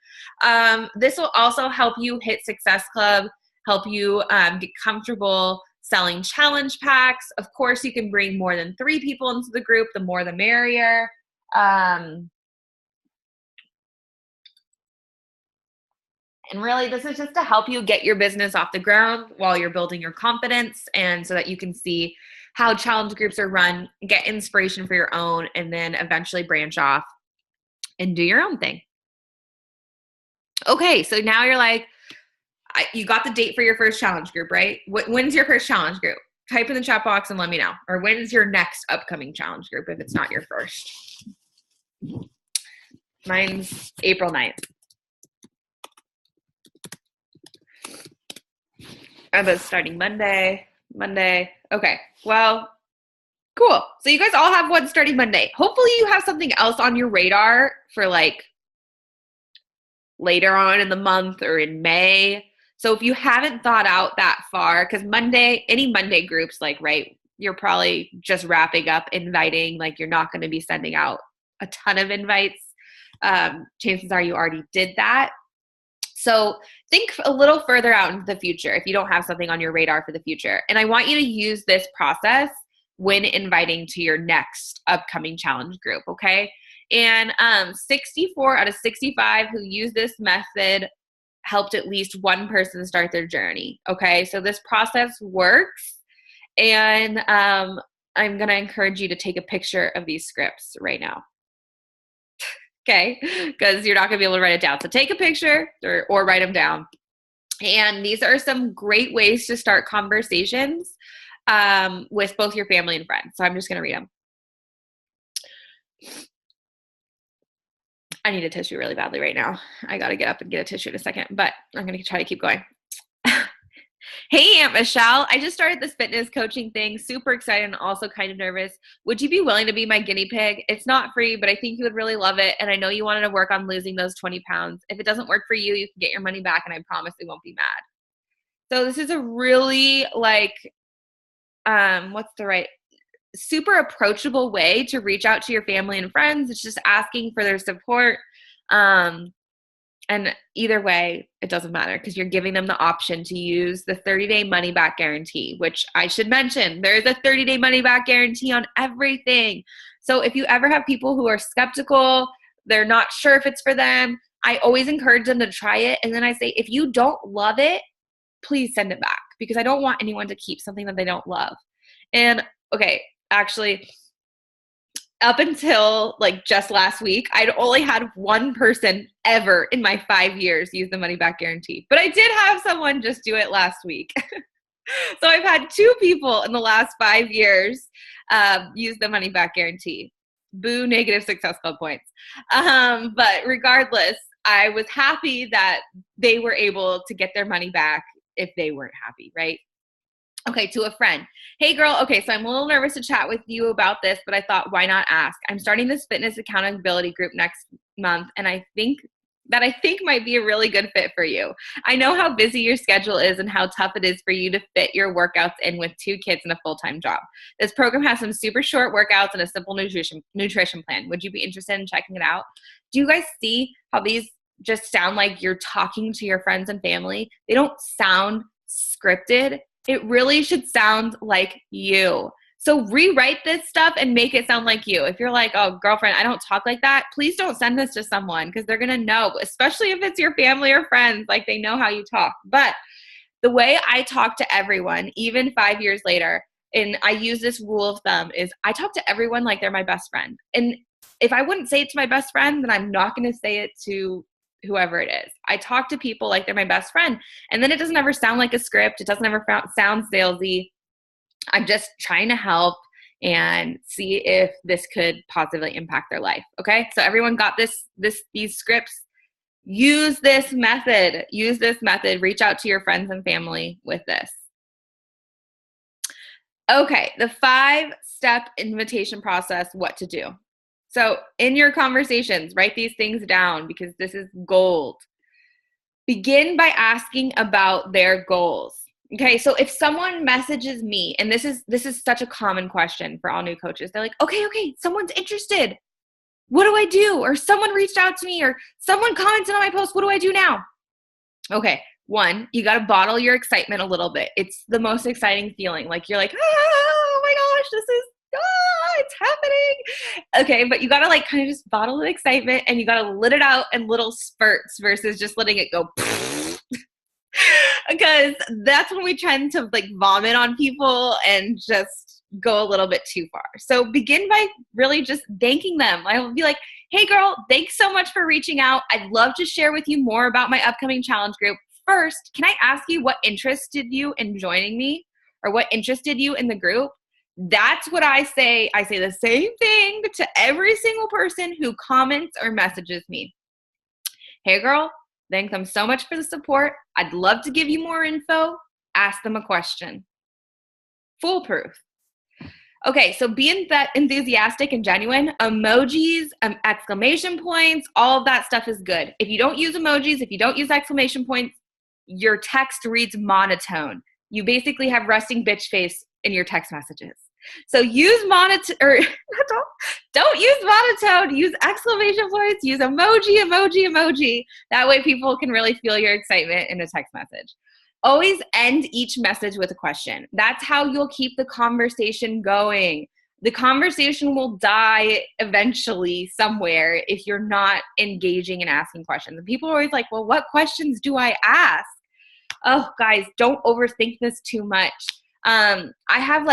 This will also help you hit Success Club, help you get comfortable selling challenge packs. Of course, you can bring more than 3 people into the group. The more the merrier. And really, this is just to help you get your business off the ground while you're building your confidence, and so that you can see how challenge groups are run, get inspiration for your own, and then eventually branch off and do your own thing. Okay, so now you're like, you got the date for your first challenge group, right? When's your first challenge group? Type in the chat box and let me know. Or when's your next upcoming challenge group if it's not your first? Mine's April 9th. I was starting Monday. Okay, well, cool. So you guys all have one starting Monday. Hopefully you have something else on your radar for like later on in the month or in May. So if you haven't thought out that far, because any Monday groups, like, right, you're probably just wrapping up inviting, like you're not going to be sending out a ton of invites. Chances are you already did that. So think a little further out into the future if you don't have something on your radar for the future. And I want you to use this process when inviting to your next upcoming challenge group, okay? And 64 out of 65 who use this method helped at least one person start their journey, okay? So this process works. And I'm going to encourage you to take a picture of these scripts right now. Okay, because you're not going to be able to write it down. So take a picture or write them down. And these are some great ways to start conversations with both your family and friends. So I'm just going to read them. I need a tissue really badly right now. I got to get up and get a tissue in a second, but I'm going to try to keep going. Hey, Aunt Michelle, I just started this fitness coaching thing. Super excited and also kind of nervous. Would you be willing to be my guinea pig? It's not free, but I think you would really love it. And I know you wanted to work on losing those 20 pounds. If it doesn't work for you, you can get your money back, and I promise we won't be mad. So this is a really what's the right, super approachable way to reach out to your family and friends. It's just asking for their support. And either way, it doesn't matter because you're giving them the option to use the 30-day money back guarantee, which I should mention, there is a 30-day money back guarantee on everything. So if you ever have people who are skeptical, they're not sure if it's for them, I always encourage them to try it. And then I say, if you don't love it, please send it back, because I don't want anyone to keep something that they don't love. And okay, actually, up until just last week, I'd only had one person ever in my 5 years use the money back guarantee. But I did have someone just do it last week. So I've had 2 people in the last 5 years use the money back guarantee. Boo, negative Success Club points. But regardless, I was happy that they were able to get their money back if they weren't happy, right? Okay, to a friend. Hey girl, okay, so I'm a little nervous to chat with you about this, but I thought, why not ask? I'm starting this fitness accountability group next month, and I think might be a really good fit for you. I know how busy your schedule is and how tough it is for you to fit your workouts in with 2 kids and a full-time job. This program has some super short workouts and a simple nutrition plan. Would you be interested in checking it out? Do you guys see how these just sound like you're talking to your friends and family? They don't sound scripted. It really should sound like you. So rewrite this stuff and make it sound like you. If you're like, oh, girlfriend, I don't talk like that, please don't send this to someone, because they're going to know, especially if it's your family or friends, they know how you talk. But the way I talk to everyone, even 5 years later, and I use this rule of thumb, is I talk to everyone like they're my best friend. And if I wouldn't say it to my best friend, then I'm not going to say it to whoever it is. I talk to people like they're my best friend. And then it doesn't ever sound like a script. It doesn't ever sound salesy. I'm just trying to help and see if this could positively impact their life. Okay. So everyone got these scripts. Use this method. Reach out to your friends and family with this. Okay. The 5-step invitation process, what to do. So in your conversations, write these things down, because this is gold. Begin by asking about their goals. Okay, so if someone messages me, and this is such a common question for all new coaches, they're like, okay, someone's interested. What do I do? Or someone reached out to me, or someone commented on my post. What do I do now? Okay, 1, you got to bottle your excitement a little bit. It's the most exciting feeling. You're like, oh my gosh, it's happening. Okay, but you got to kind of just bottle the excitement, and you got to let it out in little spurts versus just letting it go. Because that's when we tend to vomit on people and just go a little bit too far. So begin by really just thanking them. I will be like, hey girl, thanks so much for reaching out. I'd love to share with you more about my upcoming challenge group. First, can I ask you what interested you in joining me, or what interested you in the group? That's what I say. I say the same thing to every single person who comments or messages me. Hey girl, thank them so much for the support. I'd love to give you more info. Ask them a question. Foolproof. Okay, so be enthusiastic and genuine. Emojis, exclamation points, all of that stuff is good. If you don't use emojis, if you don't use exclamation points, your text reads monotone. You basically have resting bitch face in your text messages. So use don't use monotone, use exclamation points, use emoji. That way people can really feel your excitement in a text message. Always end each message with a question. That's how you'll keep the conversation going. The conversation will die eventually somewhere if you're not engaging and asking questions. And people are always like, well, what questions do I ask? Oh, guys, don't overthink this too much. I have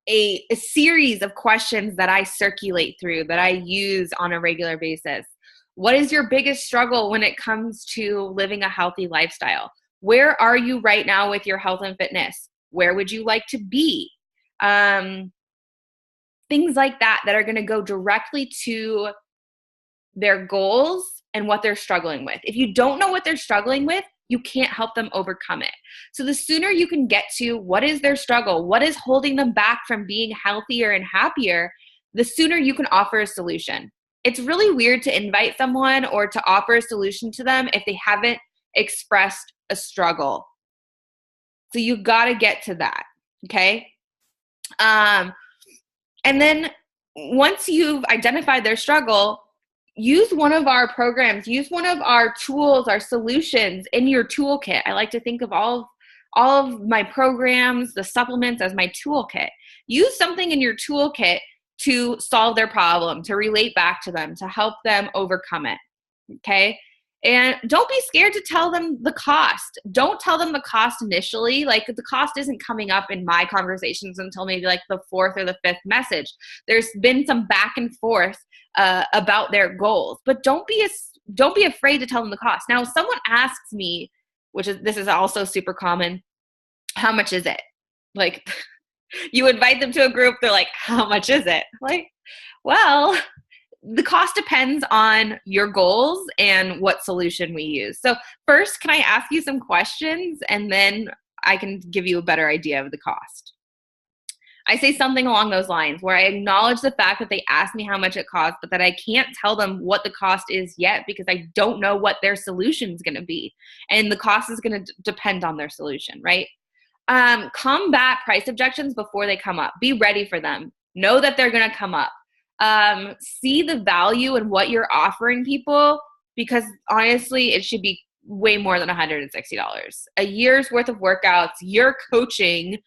a series of questions that I circulate through, that I use on a regular basis. What is your biggest struggle when it comes to living a healthy lifestyle? Where are you right now with your health and fitness? Where would you like to be? Things like that are going to go directly to their goals and what they're struggling with. If you don't know what they're struggling with, you can't help them overcome it. So the sooner you can get to what is their struggle, what is holding them back from being healthier and happier, the sooner you can offer a solution. It's really weird to invite someone or to offer a solution to them if they haven't expressed a struggle. So you got to get to that. Okay. And then once you've identified their struggle, use one of our programs, use one of our tools, our solutions in your toolkit. I like to think of all of my programs, the supplements as my toolkit. Use something in your toolkit to solve their problem, to relate back to them, to help them overcome it. Okay. And don't be scared to tell them the cost. Don't tell them the cost initially. Like, the cost isn't coming up in my conversations until maybe like the fourth or the fifth message. There's been some back and forth about their goals, but don't be afraid to tell them the cost. Now, if someone asks me, this is also super common, how much is it? Like, you invite them to a group, they're like, how much is it? Like, well, the cost depends on your goals and what solution we use. So first, can I ask you some questions, and then I can give you a better idea of the cost? I say something along those lines where I acknowledge the fact that they asked me how much it costs, but that I can't tell them what the cost is yet because I don't know what their solution is going to be. And the cost is going to depend on their solution, right? Combat price objections before they come up. Be ready for them. Know that they're going to come up. See the value in what you're offering people, because honestly, it should be way more than $160. A year's worth of workouts, your coaching,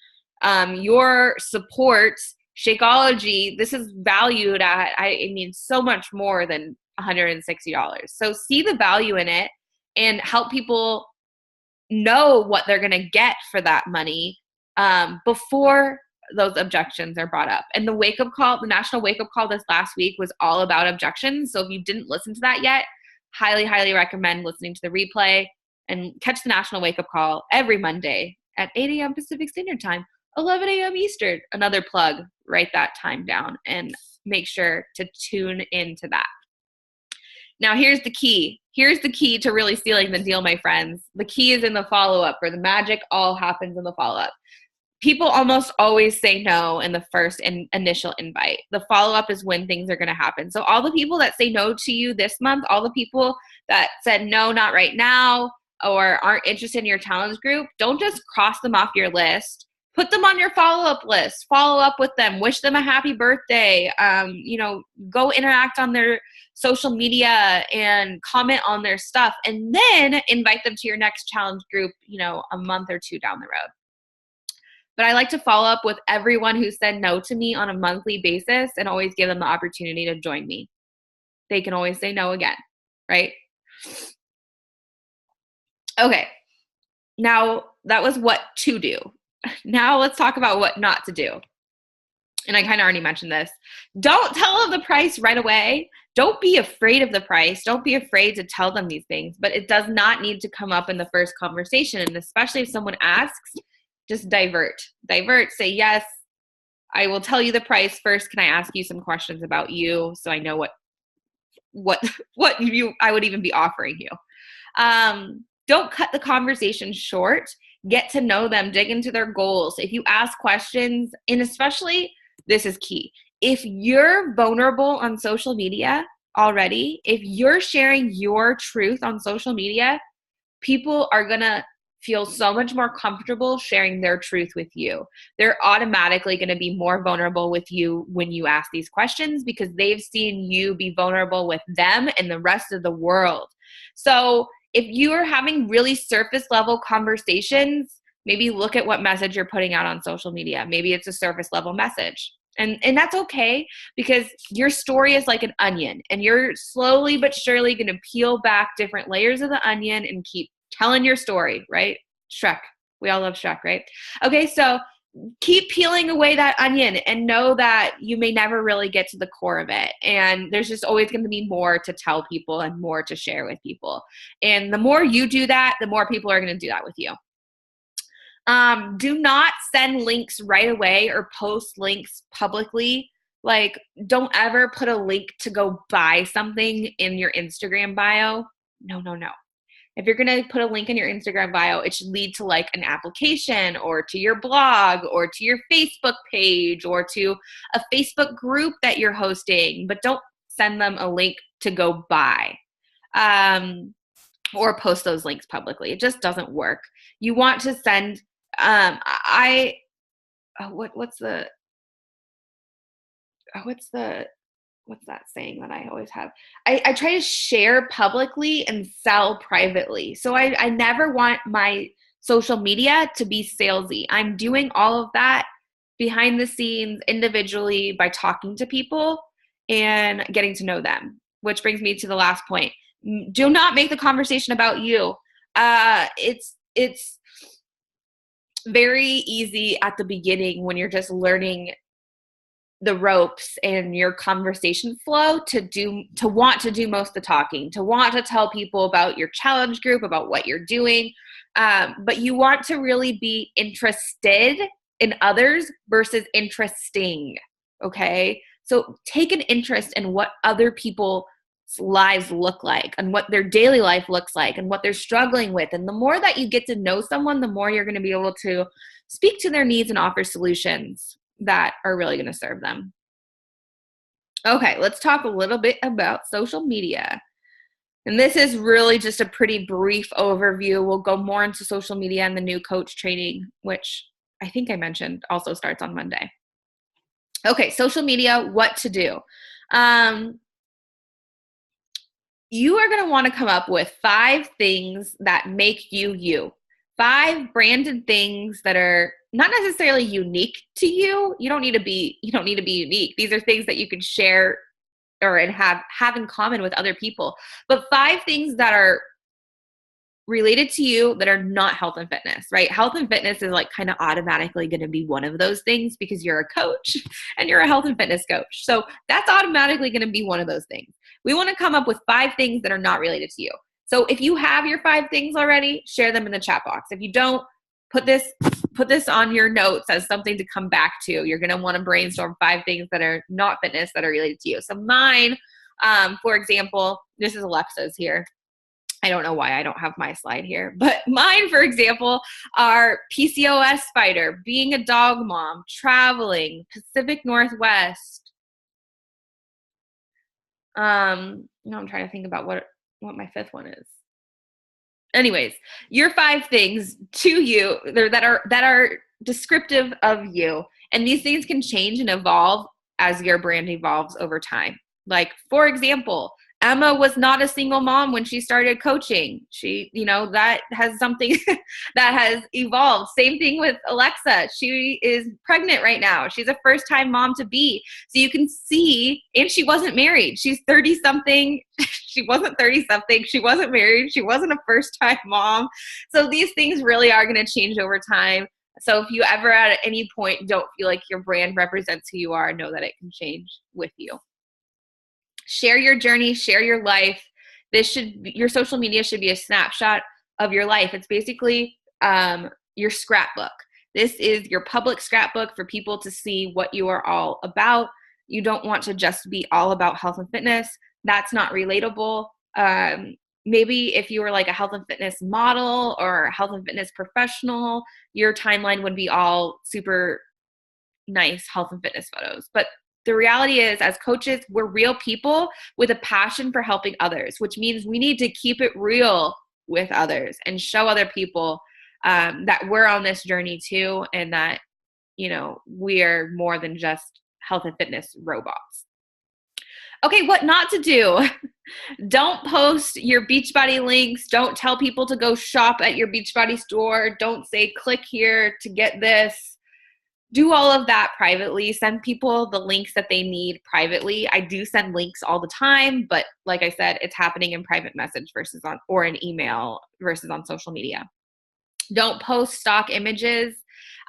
your support, Shakeology, this is valued at, so much more than $160. So see the value in it and help people know what they're going to get for that money before those objections are brought up. And the wake-up call, the national wake-up call this last week was all about objections. So if you didn't listen to that yet, highly, highly recommend listening to the replay and catch the national wake-up call every Monday at 8 a.m. Pacific Standard Time, 11 a.m. Eastern. Another plug, write that time down and make sure to tune into that. Now, here's the key. Here's the key to really sealing the deal, my friends. The key is in the follow-up, where the magic all happens in the follow-up. People almost always say no in the first initial invite. The follow-up is when things are going to happen. So all the people that say no to you this month, all the people that said no, not right now, or aren't interested in your challenge group, don't just cross them off your list. Put them on your follow-up list. Follow up with them. Wish them a happy birthday. Go interact on their social media and comment on their stuff, and then invite them to your next challenge group, a month or two down the road. But I like to follow up with everyone who said no to me on a monthly basis and always give them the opportunity to join me. They can always say no again, right? Okay. Now, that was what to do. Now let's talk about what not to do. And I kind of already mentioned this. Don't tell them the price right away. Don't be afraid of the price. Don't be afraid to tell them these things. But it does not need to come up in the first conversation. And especially if someone asks, just divert. Say, yes, I will tell you the price first. Can I ask you some questions about you so I know what I would even be offering you? Don't cut the conversation short. Get to know them. Dig into their goals. If you ask questions, and especially, this is key. If you're vulnerable on social media already, if you're sharing your truth on social media, people are going to feel so much more comfortable sharing their truth with you. They're automatically going to be more vulnerable with you when you ask these questions, because they've seen you be vulnerable with them and the rest of the world. So if you are having really surface level conversations, maybe look at what message you're putting out on social media. Maybe it's a surface level message. And that's okay, because your story is like an onion, and you're slowly but surely going to peel back different layers of the onion and keep telling your story, right? Shrek. We all love Shrek, right? Okay, so keep peeling away that onion and know that you may never really get to the core of it. And there's just always going to be more to tell people and more to share with people. And the more you do that, the more people are going to do that with you. Do not send links right away or post links publicly. Like, don't ever put a link to go buy something in your Instagram bio. No. If you're going to put a link in your Instagram bio, it should lead to like an application or to your blog or to your Facebook page or to a Facebook group that you're hosting, but don't send them a link to go buy. or post those links publicly. It just doesn't work. You want to send, what's that saying that I always have? I try to share publicly and sell privately. So I never want my social media to be salesy. I'm doing all of that behind the scenes individually by talking to people and getting to know them, which brings me to the last point. Do not make the conversation about you. It's very easy at the beginning when you're just learning the ropes and your conversation flow to want to do most of the talking, to want to tell people about your challenge group, about what you're doing. But you want to really be interested in others versus interesting. Okay. So take an interest in what other people's lives look like and what their daily life looks like and what they're struggling with. And the more that you get to know someone, the more you're going to be able to speak to their needs and offer solutions that are really going to serve them. Okay, let's talk a little bit about social media. And this is really just a pretty brief overview. We'll go more into social media and the new coach training, which I think I mentioned also starts on Monday. Okay, social media, what to do. You are going to want to come up with 5 things that make you you. 5 branded things that are not necessarily unique to you. You don't need to be unique. These are things that you can share and have in common with other people. But 5 things that are related to you that are not health and fitness, right? Health and fitness is like kind of automatically going to be one of those things because you're a coach and you're a health and fitness coach. So that's automatically going to be one of those things. We want to come up with 5 things that are not related to you. So if you have your 5 things already, share them in the chat box. If you don't, put this on your notes as something to come back to. You're going to want to brainstorm 5 things that are not fitness that are related to you. So mine, for example, this is Alexa's here. I don't know why I don't have my slide here, but mine, for example, are PCOS fighter, being a dog mom, traveling, Pacific Northwest. I'm trying to think about what my 5th one is. Anyways, your 5 things to you that are descriptive of you, and these things can change and evolve as your brand evolves over time. Like, for example, Emma was not a single mom when she started coaching. She, that has something that has evolved. Same thing with Alexa. She is pregnant right now. She's a first-time mom to be. So you can see, and she wasn't married. She's 30-something. She wasn't 30-something. She wasn't married. She wasn't a first-time mom. So these things really are going to change over time. So if you ever at any point don't feel like your brand represents who you are, know that it can change with you. Share your journey, share your life. Your social media should be a snapshot of your life. It's basically your scrapbook. This is your public scrapbook for people to see what you are all about. You don't want to just be all about health and fitness. That's not relatable. Maybe if you were like a health and fitness model or a health and fitness professional, your timeline would be all super nice health and fitness photos. But the reality is, as coaches, we're real people with a passion for helping others, which means we need to keep it real with others and show other people that we're on this journey too, and that, we are more than just health and fitness robots. Okay, what not to do. Don't post your Beachbody links. Don't tell people to go shop at your Beachbody store. Don't say, click here to get this. Do all of that privately. Send people the links that they need privately. I do send links all the time, but like I said, it's happening in private message or an email versus on social media. Don't post stock images.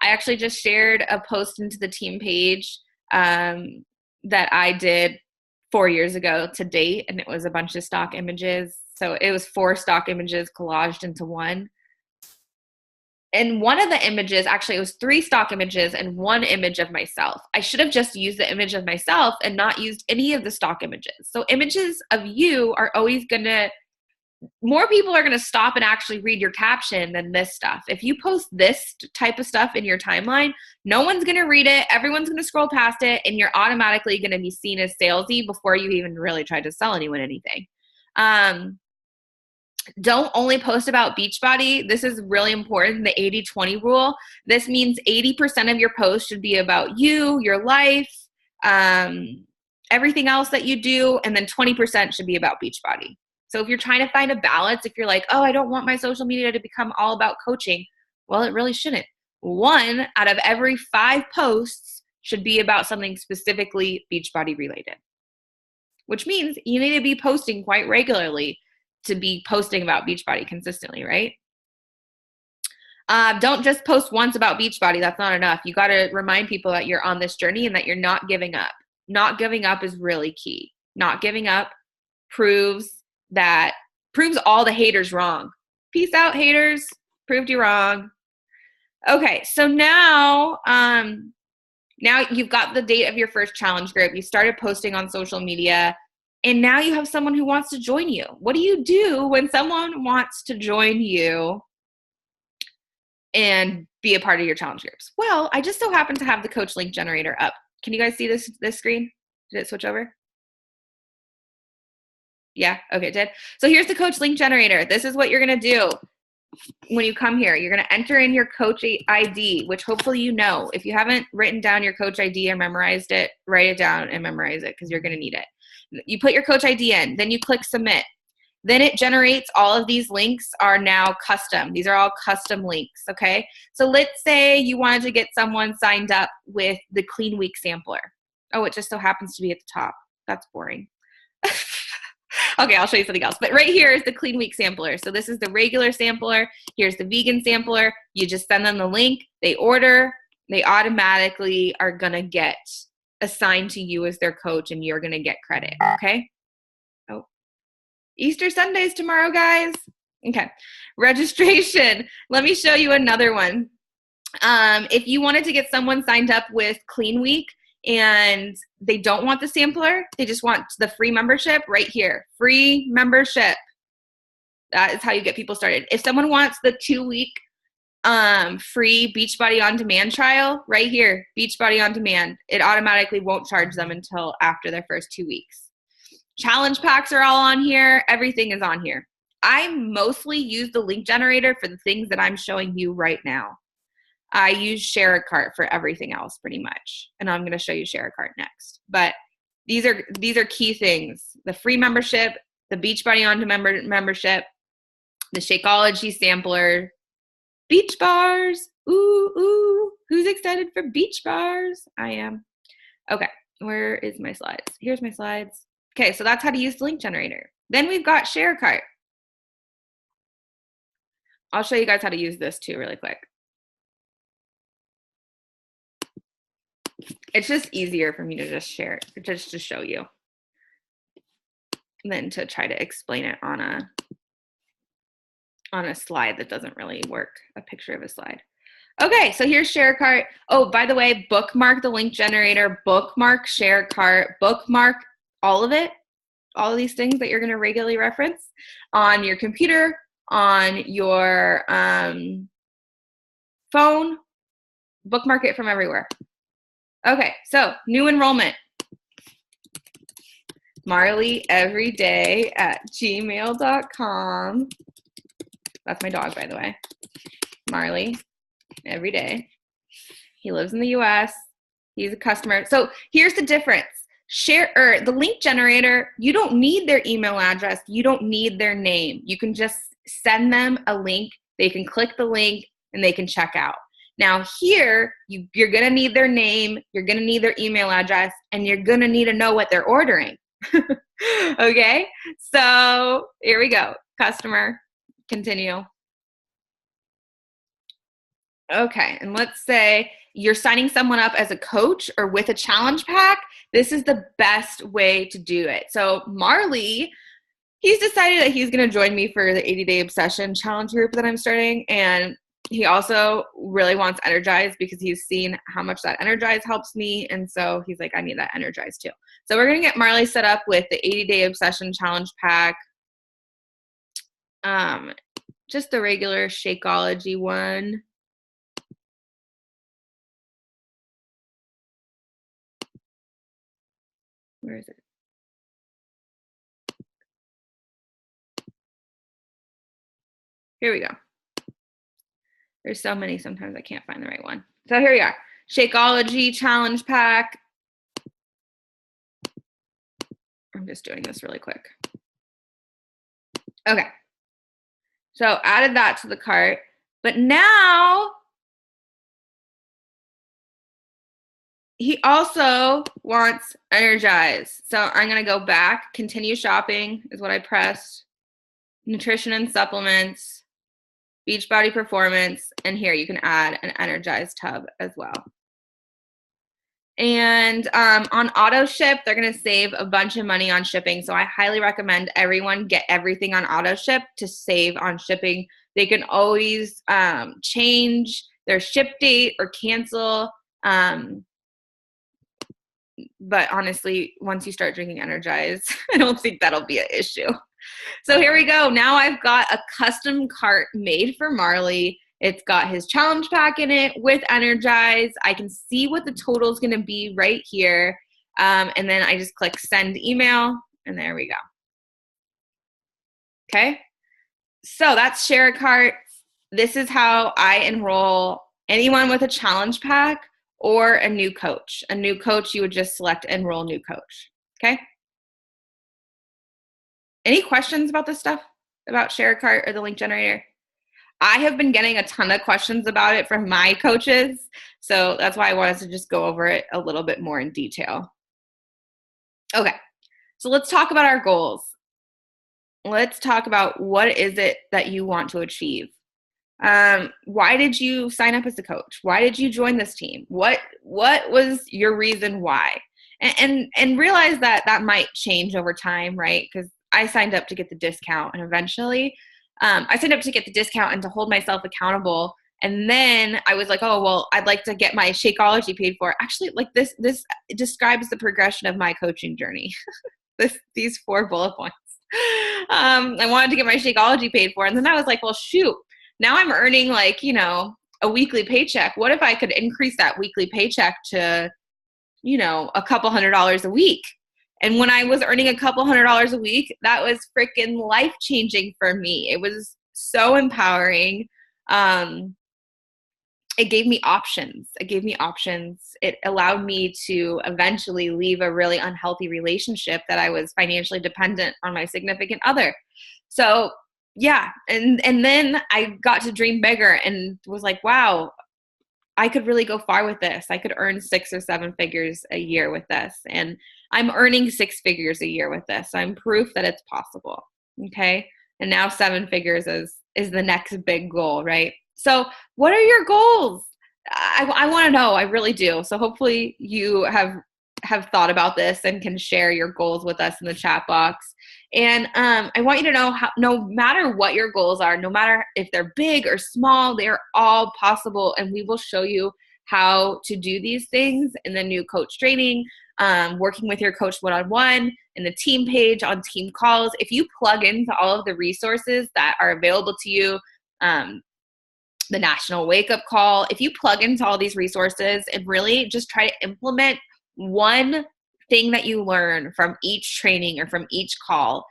I actually just shared a post into the team page that I did 4 years ago to date, and it was a bunch of stock images. So it was 4 stock images collaged into one. And one of the images, actually it was 3 stock images and 1 image of myself. I should have just used the image of myself and not used any of the stock images. So images of you are always more people are going to stop and actually read your caption than this stuff. If you post this type of stuff in your timeline, no one's going to read it. Everyone's going to scroll past it, and you're automatically going to be seen as salesy before you even really try to sell anyone anything. Don't only post about Beachbody. This is really important, the 80-20 rule. This means 80% of your posts should be about you, your life, everything else that you do, and then 20% should be about Beachbody. So if you're trying to find a balance, if you're like, oh, I don't want my social media to become all about coaching, well, it really shouldn't. 1 out of every 5 posts should be about something specifically Beachbody related, which means you need to be posting quite regularly to be posting about Beachbody consistently, right? Don't just post once about Beachbody. That's not enough. You got to remind people that you're on this journey and that you're not giving up. Not giving up is really key. Not giving up proves all the haters wrong. Peace out, haters. Proved you wrong. Okay, so now you've got the date of your first challenge group. You started posting on social media. And now you have someone who wants to join you. What do you do when someone wants to join you and be a part of your challenge groups? Well, I just so happen to have the coach link generator up. Can you guys see this screen? Did it switch over? Yeah, okay, it did. So here's the coach link generator. This is what you're gonna do when you come here. You're gonna enter in your coach ID, which hopefully you know. If you haven't written down your coach ID or memorized it, write it down and memorize it because you're gonna need it. You put your coach ID in, then you click submit. Then it generates all of these links are now custom. These are all custom links, okay? So let's say you wanted to get someone signed up with the Clean Week sampler. Oh, it just so happens to be at the top. That's boring. Okay, I'll show you something else. But right here is the Clean Week sampler. So this is the regular sampler. Here's the vegan sampler. You just send them the link. They order. They automatically are going to get assigned to you as their coach, and you're going to get credit, okay? Oh, Easter Sunday's tomorrow, guys. Okay, registration. Let me show you another one. If you wanted to get someone signed up with Clean Week and they don't want the sampler, they just want the free membership, right here, free membership. That is how you get people started. If someone wants the 2-week free Beachbody On Demand trial, right here, Beachbody On Demand, it automatically won't charge them until after their first 2 weeks. Challenge packs are all on here. Everything is on here. I mostly use the link generator for the things that I'm showing you right now. I use Share a Cart for everything else pretty much. And I'm going to show you Share a Cart next. But these are key things. The free membership, the Beachbody On Demand membership, the Shakeology sampler, beach bars. Ooh, ooh. Who's excited for beach bars? I am. Okay, where is my slides? Here's my slides. Okay, so that's how to use the link generator. Then we've got Share a Cart. I'll show you guys how to use this too really quick. It's just easier for me to just share it, just to show you, than to try to explain it on a slide that doesn't really work, a picture of a slide. Okay, so here's Share a Cart. Oh, by the way, bookmark the link generator, bookmark Share a Cart, bookmark all of it, all of these things that you're going to regularly reference on your computer, on your phone, bookmark it from everywhere. Okay, so new enrollment. marleyeveryday@gmail.com. That's my dog, by the way. Marley, every day. He lives in the US. He's a customer. So here's the difference. The link generator, you don't need their email address. You don't need their name. You can just send them a link. They can click the link and they can check out. Now here, you're going to need their name, you're going to need their email address, and you're going to need to know what they're ordering. Okay, so here we go. Customer, continue. Okay, and let's say you're signing someone up as a coach or with a challenge pack. This is the best way to do it. So Marley, he's decided that he's going to join me for the 80-day obsession challenge group that I'm starting, and he also really wants Energize because he's seen how much that Energize helps me, and so he's like, I need that Energize too. So we're going to get Marley set up with the 80-day obsession challenge pack, just the regular Shakeology one. Where is it? Here we go. There's so many, sometimes I can't find the right one. So here we are. Shakeology Challenge Pack. I'm just doing this really quick. Okay. So added that to the cart. But now he also wants Energize. So I'm going to go back. Continue shopping is what I pressed. Nutrition and supplements. Beachbody Performance. And here you can add an Energize tub as well. And on auto ship, they're going to save a bunch of money on shipping. So I highly recommend everyone get everything on auto ship to save on shipping. They can always change their ship date or cancel. But honestly, once you start drinking Energize, I don't think that'll be an issue. So here we go. Now I've got a custom cart made for Marley. It's got his challenge pack in it with Energize. I can see what the total is going to be right here. And then I just click send email, and there we go. Okay. So that's share a cart. This is how I enroll anyone with a challenge pack or a new coach. A new coach, you would just select enroll new coach. Okay. Any questions about this stuff, about share a cart or the link generator? I have been getting a ton of questions about it from my coaches, so that's why I wanted to just go over it a little bit more in detail. Okay, so let's talk about our goals. Let's talk about what is it that you want to achieve. Why did you sign up as a coach? Why did you join this team? What was your reason why? And realize that that might change over time, right? Because I signed up to get the discount, and eventually I signed up to get the discount and to hold myself accountable. And then I was like, oh, well, I'd like to get my Shakeology paid for. Actually, like this describes the progression of my coaching journey. These 4 bullet points. I wanted to get my Shakeology paid for. And then I was like, well, shoot, now I'm earning like, a weekly paycheck. What if I could increase that weekly paycheck to, a couple $100s a week? And when I was earning a couple $100s a week, that was freaking life-changing for me. It was so empowering. It gave me options. It allowed me to eventually leave a really unhealthy relationship that I was financially dependent on my significant other. So yeah. And then I got to dream bigger and was like, wow, I could really go far with this. I could earn 6 or 7 figures a year with this. And I'm earning 6 figures a year with this. I'm proof that it's possible. Okay. And now 7 figures is the next big goal, right? So what are your goals? I want to know. I really do. So hopefully you have thought about this and can share your goals with us in the chat box. And I want you to know how, no matter what your goals are, no matter if they're big or small, they're all possible. And we will show you how to do these things in the new coach training, working with your coach one-on-one, in the team page, on team calls. If you plug into all of the resources that are available to you, the National Wake Up Call, if you plug into all these resources and really just try to implement one thing that you learn from each training or from each call.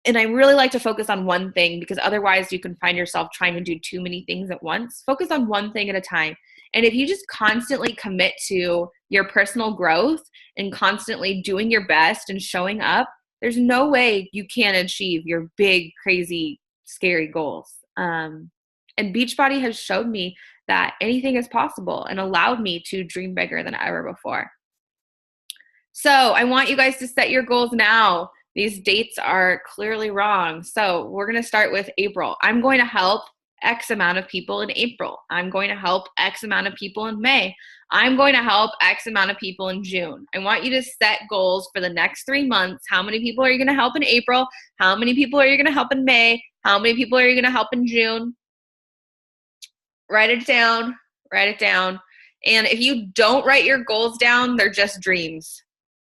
And I really like to focus on one thing because otherwise you can find yourself trying to do too many things at once. Focus on one thing at a time. And if you just constantly commit to your personal growth and constantly doing your best and showing up, there's no way you can't achieve your big, crazy, scary goals. And Beachbody has showed me that anything is possible and allowed me to dream bigger than ever before. So I want you guys to set your goals now. These dates are clearly wrong. So we're going to start with April. I'm going to help X amount of people in April. I'm going to help X amount of people in May. I'm going to help X amount of people in June. I want you to set goals for the next 3 months. How many people are you going to help in April? How many people are you going to help in May? How many people are you going to help in June? Write it down. And if you don't write your goals down, they're just dreams.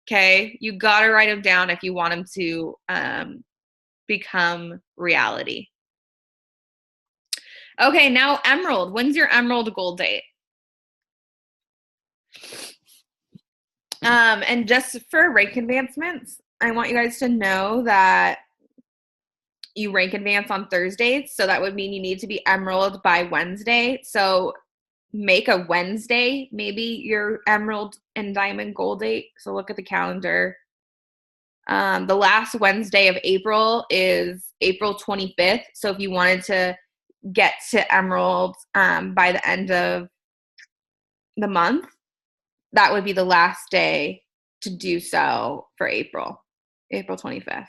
Okay? You got to write them down if you want them to become reality. Okay, now Emerald. When's your Emerald goal date? And just for rank advancements, I want you guys to know that you rank advance on Thursdays. So that would mean you need to be Emerald by Wednesday. So make a Wednesday, maybe your Emerald and Diamond goal date. So look at the calendar. The last Wednesday of April is April 25th. So if you wanted to get to Emerald by the end of the month, that would be the last day to do so for April 25th.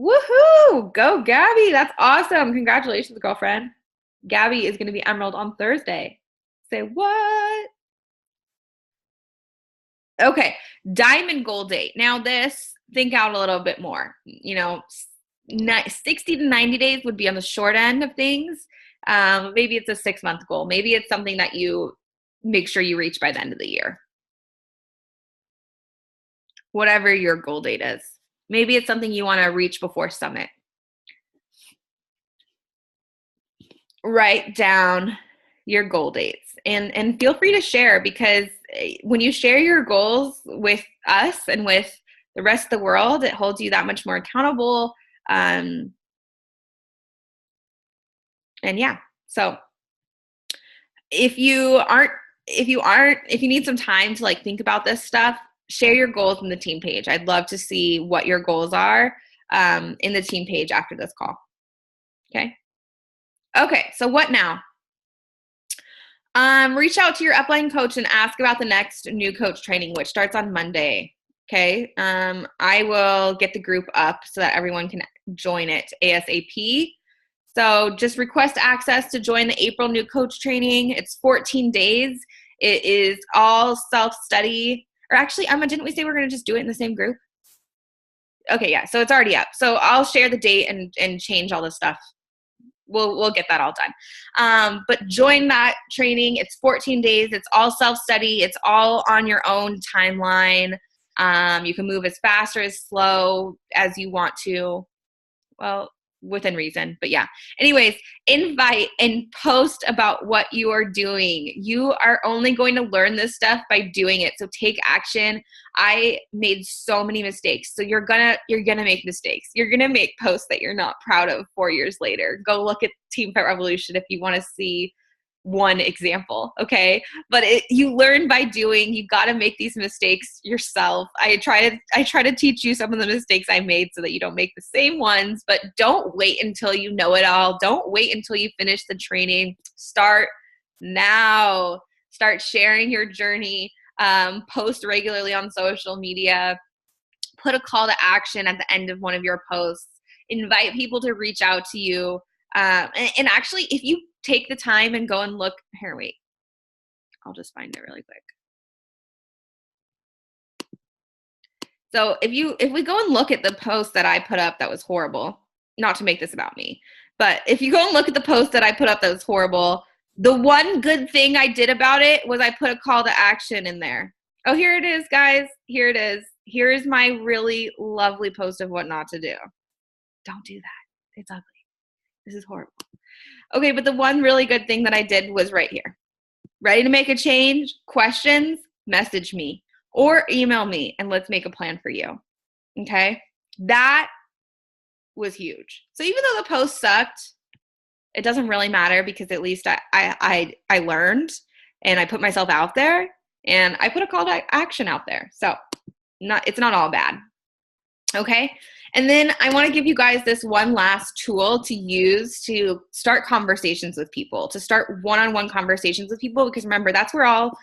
Woohoo! Go, Gabby. That's awesome. Congratulations, girlfriend. Gabby is going to be Emerald on Thursday. Say what? Okay. Diamond goal date. Now this, think out a little bit more. 60 to 90 days would be on the short end of things. Maybe it's a 6-month goal. Maybe it's something that you make sure you reach by the end of the year. Whatever your goal date is. Maybe it's something you want to reach before summit. Write down your goal dates and feel free to share, because when you share your goals with us and with the rest of the world, it holds you that much more accountable. And yeah, so if you need some time to like think about this stuff, share your goals in the team page. I'd love to see what your goals are in the team page after this call. Okay, so what now? Reach out to your upline coach and ask about the next new coach training, which starts on Monday. Okay, I will get the group up so that everyone can join it ASAP. So just request access to join the April new coach training. It's 14 days. It is all self-study. Or actually, Emma, didn't we say we're going to just do it in the same group? Okay, yeah, so it's already up. So I'll share the date and change all the stuff. We'll get that all done. But join that training. It's 14 days. It's all self-study. It's all on your own timeline. You can move as fast or as slow as you want to. Well, within reason, but yeah. Anyways, invite and post about what you are doing. You are only going to learn this stuff by doing it. So take action. I made so many mistakes. So you're gonna make mistakes. You're gonna make posts that you're not proud of 4 years later. Go look at Team Fight Revolution if you want to see one example, okay? But you learn by doing. You got to make these mistakes yourself. I try to teach you some of the mistakes I made so that you don't make the same ones, but don't wait until you know it all. Don't wait until you finish the training. Start now. Start sharing your journey. Post regularly on social media. Put a call to action at the end of one of your posts. Invite people to reach out to you. And actually, if you take the time and go and look here, wait, I'll just find it really quick. So if we go and look at the post that I put up that was horrible, not to make this about me, but if you go and look at the post that I put up that was horrible, the one good thing I did about it was I put a call to action in there. Oh, here it is, guys. Here it is. Here is my really lovely post of what not to do. Don't do that. It's ugly. This is horrible. Okay, but the one really good thing that I did was right here. Ready to make a change? Questions? Message me or email me and let's make a plan for you. Okay? That was huge. So even though the post sucked, it doesn't really matter because at least I learned and I put myself out there and I put a call to action out there. So it's not all bad. Okay? And then I want to give you guys this one last tool to use to start conversations with people, to start one-on-one conversations with people, because remember, that's where all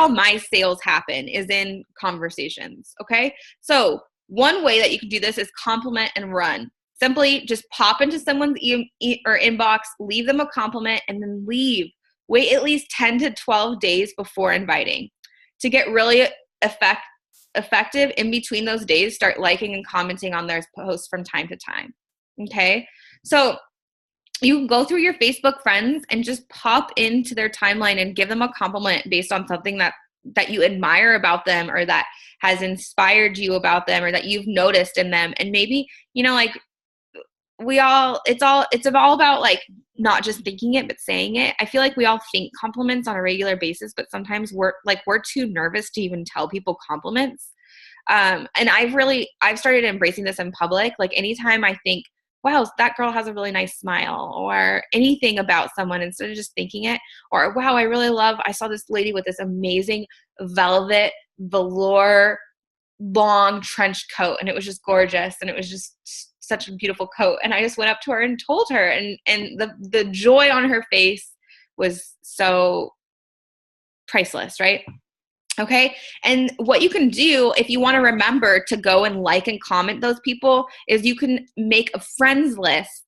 my sales happen, is in conversations. Okay? So one way that you can do this is compliment and run. Simply just pop into someone's or inbox, leave them a compliment, and then leave. Wait at least 10 to 12 days before inviting. To get really effective in between those days, start liking and commenting on their posts from time to time. Okay? So you can go through your Facebook friends and just pop into their timeline and give them a compliment based on something that you admire about them or that has inspired you about them or that you've noticed in them. And maybe, like it's all about like not just thinking it, but saying it. I feel like we all think compliments on a regular basis, but sometimes we're too nervous to even tell people compliments. And I've started embracing this in public. Like anytime I think, wow, that girl has a really nice smile, or anything about someone, instead of just thinking it, or wow, I saw this lady with this amazing velvet velour long trench coat, and it was just gorgeous, and it was just such a beautiful coat. And I just went up to her and told her, and the joy on her face was so priceless, right? Okay. And what you can do if you want to remember to go and like and comment those people is you can make a friends list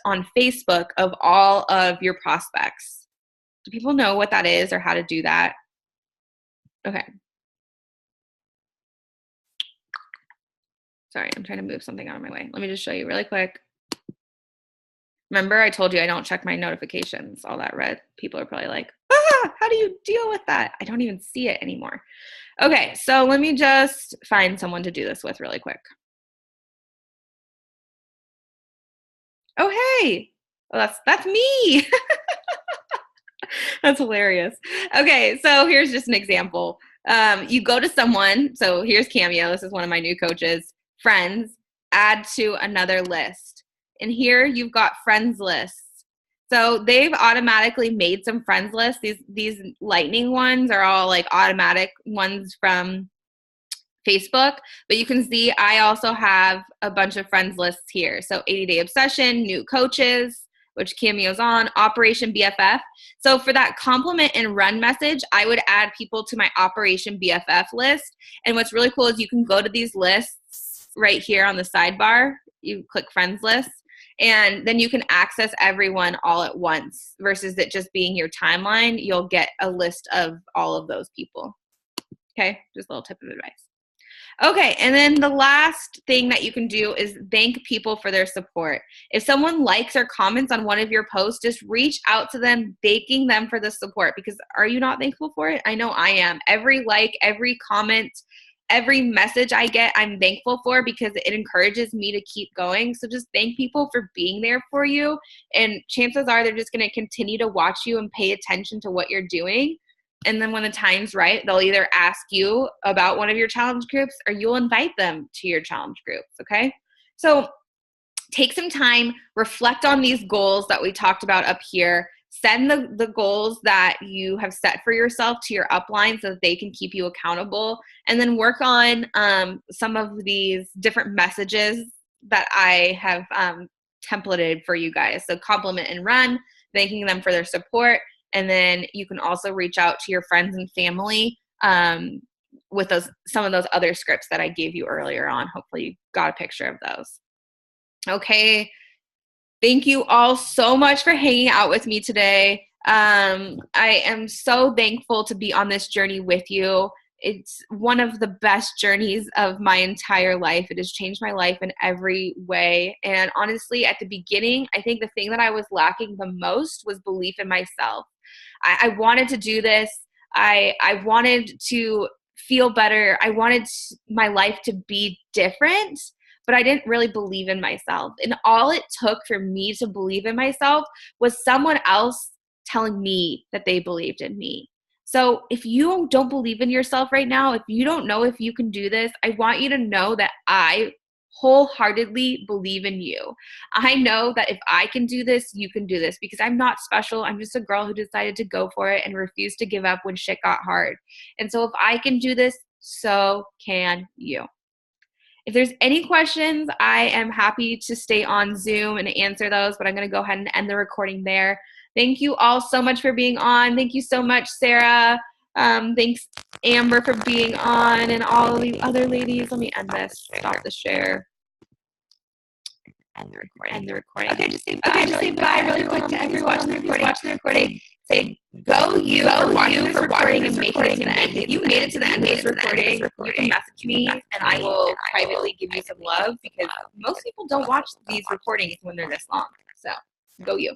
on Facebook of all of your prospects. Do people know what that is or how to do that? Okay. Sorry, I'm trying to move something out of my way. Let me just show you really quick. Remember, I told you I don't check my notifications. All that red. People are probably like, how do you deal with that? I don't even see it anymore. Okay, so let me just find someone to do this with really quick. Oh, hey. Well, that's me. That's hilarious. Okay, so here's just an example. You go to someone. So here's Cameo. This is one of my new coaches. Friends, add to another list. And here you've got friends lists. So they've automatically made some friends lists. These lightning ones are all like automatic ones from Facebook, but you can see I also have a bunch of friends lists here. So 80-Day Obsession, New Coaches, which Cameo's on, Operation BFF. So for that compliment and run message, I would add people to my Operation BFF list. And what's really cool is you can go to these lists right here on the sidebar. You click friends list, and then you can access everyone all at once versus it just being your timeline. You'll get a list of all of those people. Okay, just a little tip of advice. Okay, and then the last thing that you can do is thank people for their support. If someone likes or comments on one of your posts, just reach out to them, thanking them for the support, because are you not thankful for it? I know I am. Every like, every comment, every message I get, I'm thankful for because it encourages me to keep going. So just thank people for being there for you, and chances are they're just going to continue to watch you and pay attention to what you're doing. And then when the time's right, they'll either ask you about one of your challenge groups or you'll invite them to your challenge groups, okay? So take some time, reflect on these goals that we talked about up here. Send the goals that you have set for yourself to your upline so that they can keep you accountable. And then work on some of these different messages that I have templated for you guys. So compliment and run, thanking them for their support. And then you can also reach out to your friends and family with some of those other scripts that I gave you earlier on. Hopefully you got a picture of those. Okay. Thank you all so much for hanging out with me today. I am so thankful to be on this journey with you. It's one of the best journeys of my entire life. It has changed my life in every way. And honestly, at the beginning, I think the thing that I was lacking the most was belief in myself. I wanted to do this. I wanted to feel better. I wanted my life to be different, but I didn't really believe in myself. And all it took for me to believe in myself was someone else telling me that they believed in me. So if you don't believe in yourself right now, if you don't know if you can do this, I want you to know that I wholeheartedly believe in you. I know that if I can do this, you can do this, because I'm not special. I'm just a girl who decided to go for it and refused to give up when shit got hard. And so if I can do this, so can you. If there's any questions, I am happy to stay on Zoom and answer those, but I'm going to go ahead and end the recording there. Thank you all so much for being on. Thank you so much, Sarah. Thanks, Amber, for being on, and all the other ladies. Let me end this. Stop the share. End the recording. Okay, just say bye really quick to everyone who's watching the recording. Say, go you for watching this recording and making it to the end. If you made it to the end of this recording, you can message me, and I will privately give you some love, because most people don't watch these recordings when they're this long. So, go you.